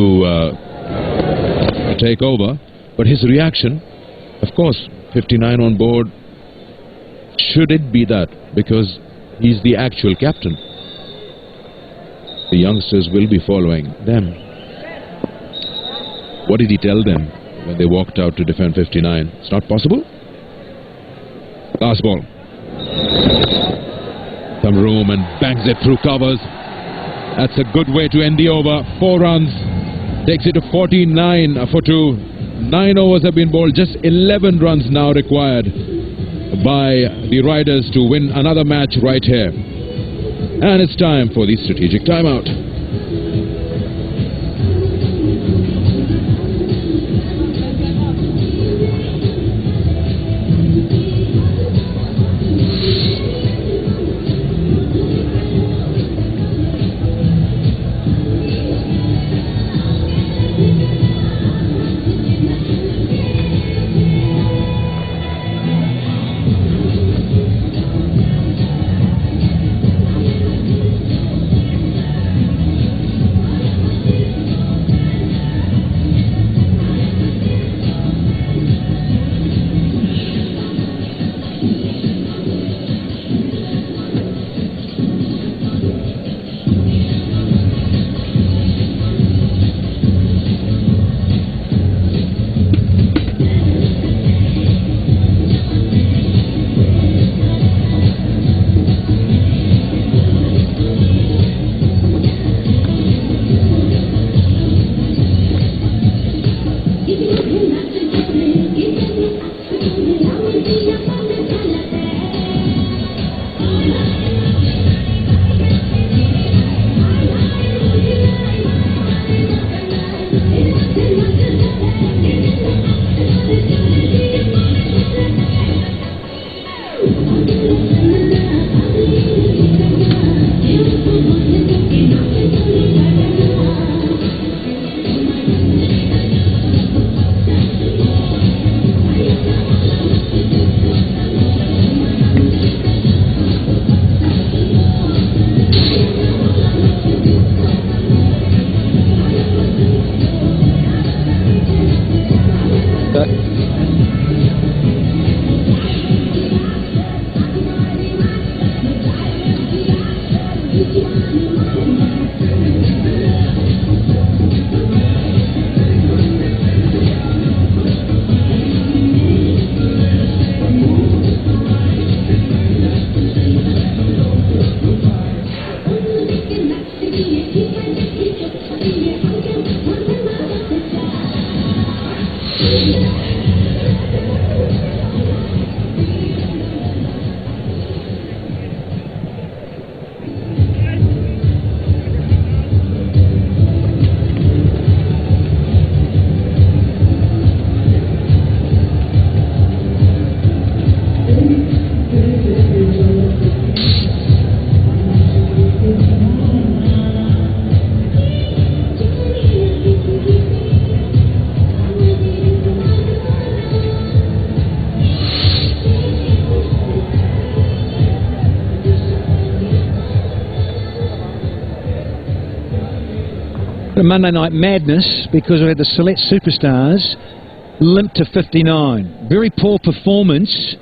take over. But his reaction, of course, 59 on board. Should it be that? Because he's the actual captain. The youngsters will be following them. What did he tell them when they walked out to defend 59? It's not possible. Last ball. Some room and bangs it through covers. That's a good way to end the over. 4 runs. Takes it to 49 for 2. 9 overs have been bowled. Just 11 runs now required by the Riders to win another match right here. And it's time for the strategic timeout. The Monday Night Madness, because we had the Sylhet Superstars limp to 59. Very poor performance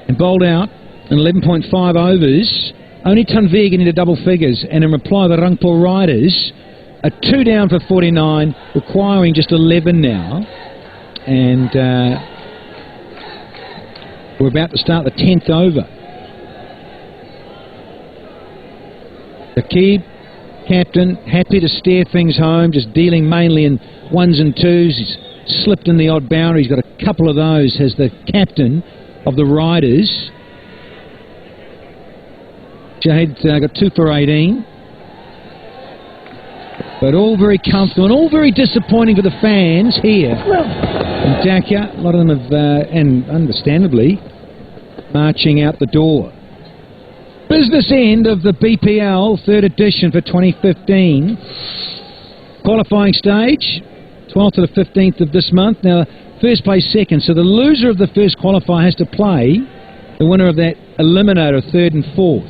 and bowled out in 11.5 overs. Only Tanveer getting to double figures, and in reply the Rangpur Riders are 2 down for 49, requiring just 11 now. And we're about to start the 10th over. The Key captain, happy to steer things home, just dealing mainly in 1s and 2s. He's slipped in the odd boundary. He's got a couple of those as the captain of the Riders. Sylhet got 2 for 18. But all very comfortable and all very disappointing for the fans here in Dhaka. A lot of them have, and understandably, marching out the door. Business end of the BPL 3rd edition for 2015. Qualifying stage, 12th to the 15th of this month. Now, first place second, so the loser of the first qualifier has to play the winner of that eliminator, 3rd and 4th.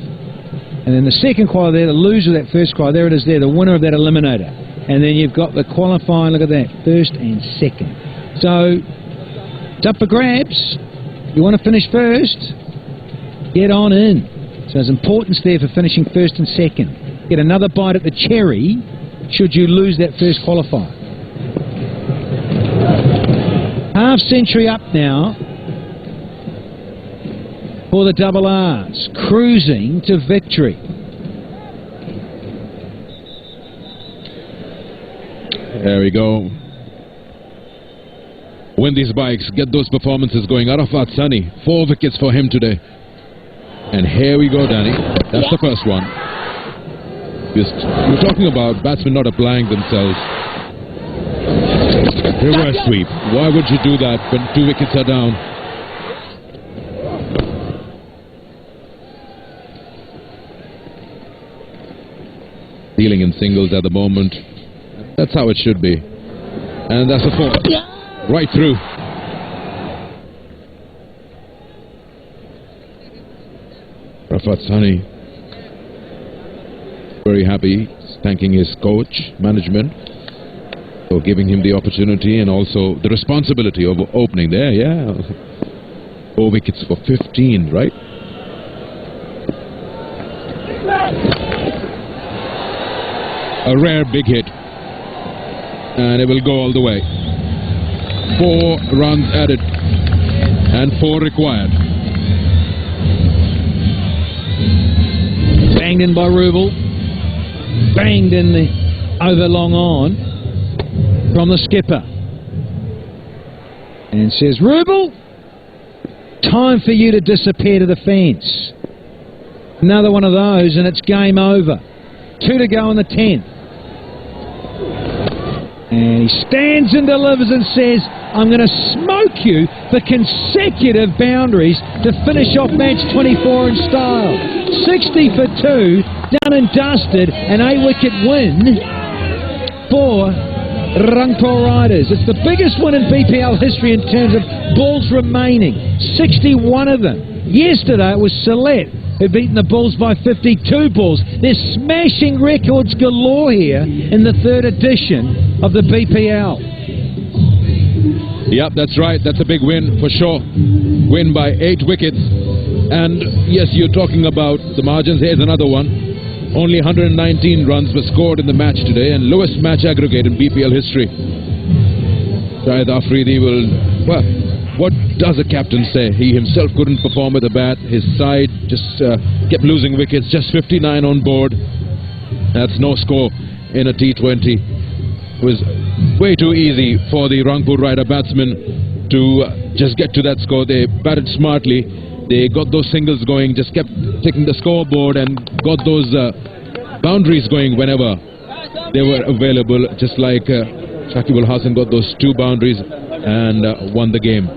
And then the second qualifier there, the loser of that first qualifier, there it is there, the winner of that eliminator. And then you've got the qualifying, look at that, 1st and 2nd. So, it's up for grabs. You want to finish first, get on in. So there's importance there for finishing 1st and 2nd. Get another bite at the cherry should you lose that first qualifier. Half century up now for the double R's, cruising to victory. There we go. Win these bikes, get those performances going. Arafat Sunny, 4 wickets for him today. And here we go, Danny. That's the first one. We're talking about batsmen not applying themselves. Reverse sweep. Why would you do that when 2 wickets are down? Dealing in singles at the moment. That's how it should be. And that's a 4. Right through. Rafat Sani very happy, thanking his coach, management, for giving him the opportunity and also the responsibility of opening there. Yeah, 4 wickets for 15, right? A rare big hit, and it will go all the way. 4 runs added and 4 required. Banged in by Rubel. Banged in the over long on from the skipper. And says, Rubel, time for you to disappear to the fence. Another one of those and it's game over. 2 to go in the 10th. And he stands and delivers and says, I'm going to smoke you for consecutive boundaries to finish off match 24 in style. 60 for 2, done and dusted, an 8-wicket win for Rangpur Riders. It's the biggest win in BPL history in terms of balls remaining, 61 of them. Yesterday it was Sylhet who've beaten the Bulls by 52 balls. They're smashing records galore here in the 3rd edition of the BPL. Yep, that's right. That's a big win for sure. Win by 8 wickets. And yes, you're talking about the margins. Here's another one. Only 119 runs were scored in the match today, and lowest match aggregate in BPL history. Shahid Afridi will... Well, what does a captain say? He himself couldn't perform with a bat. His side just kept losing wickets. Just 59 on board. That's no score in a T20. It was way too easy for the Rangpur Rider batsmen to just get to that score. They batted smartly. They got those singles going, just kept taking the scoreboard and got those boundaries going whenever they were available, just like Shakib Al Hasan got those 2 boundaries and won the game.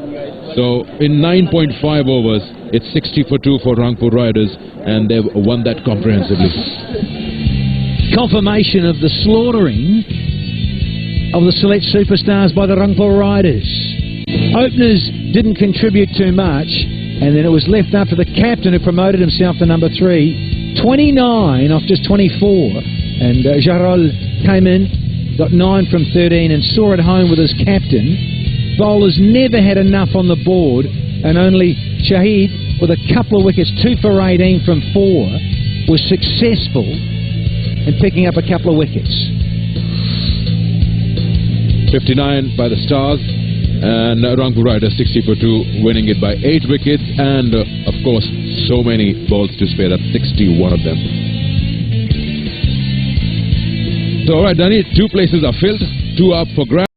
So in 9.5 overs, it's 60 for 2 for Rangpur Riders, and they've won that comprehensively. Confirmation of the slaughtering of the Sylhet Superstars by the Rangpur Riders. Openers didn't contribute too much, and then it was left up to the captain who promoted himself to number 3. 29 off just 24, and Jarol came in got 9 from 13 and saw it home with his captain. Bowlers never had enough on the board, and only Shahid, with a couple of wickets, 2 for 18 from 4, was successful in picking up a couple of wickets. 59 by the Stars, and Rangpur Riders 60 for 2, winning it by 8 wickets, and of course so many balls to spare. That's 61 of them. So alright Danny, 2 places are filled, 2 up for grabs.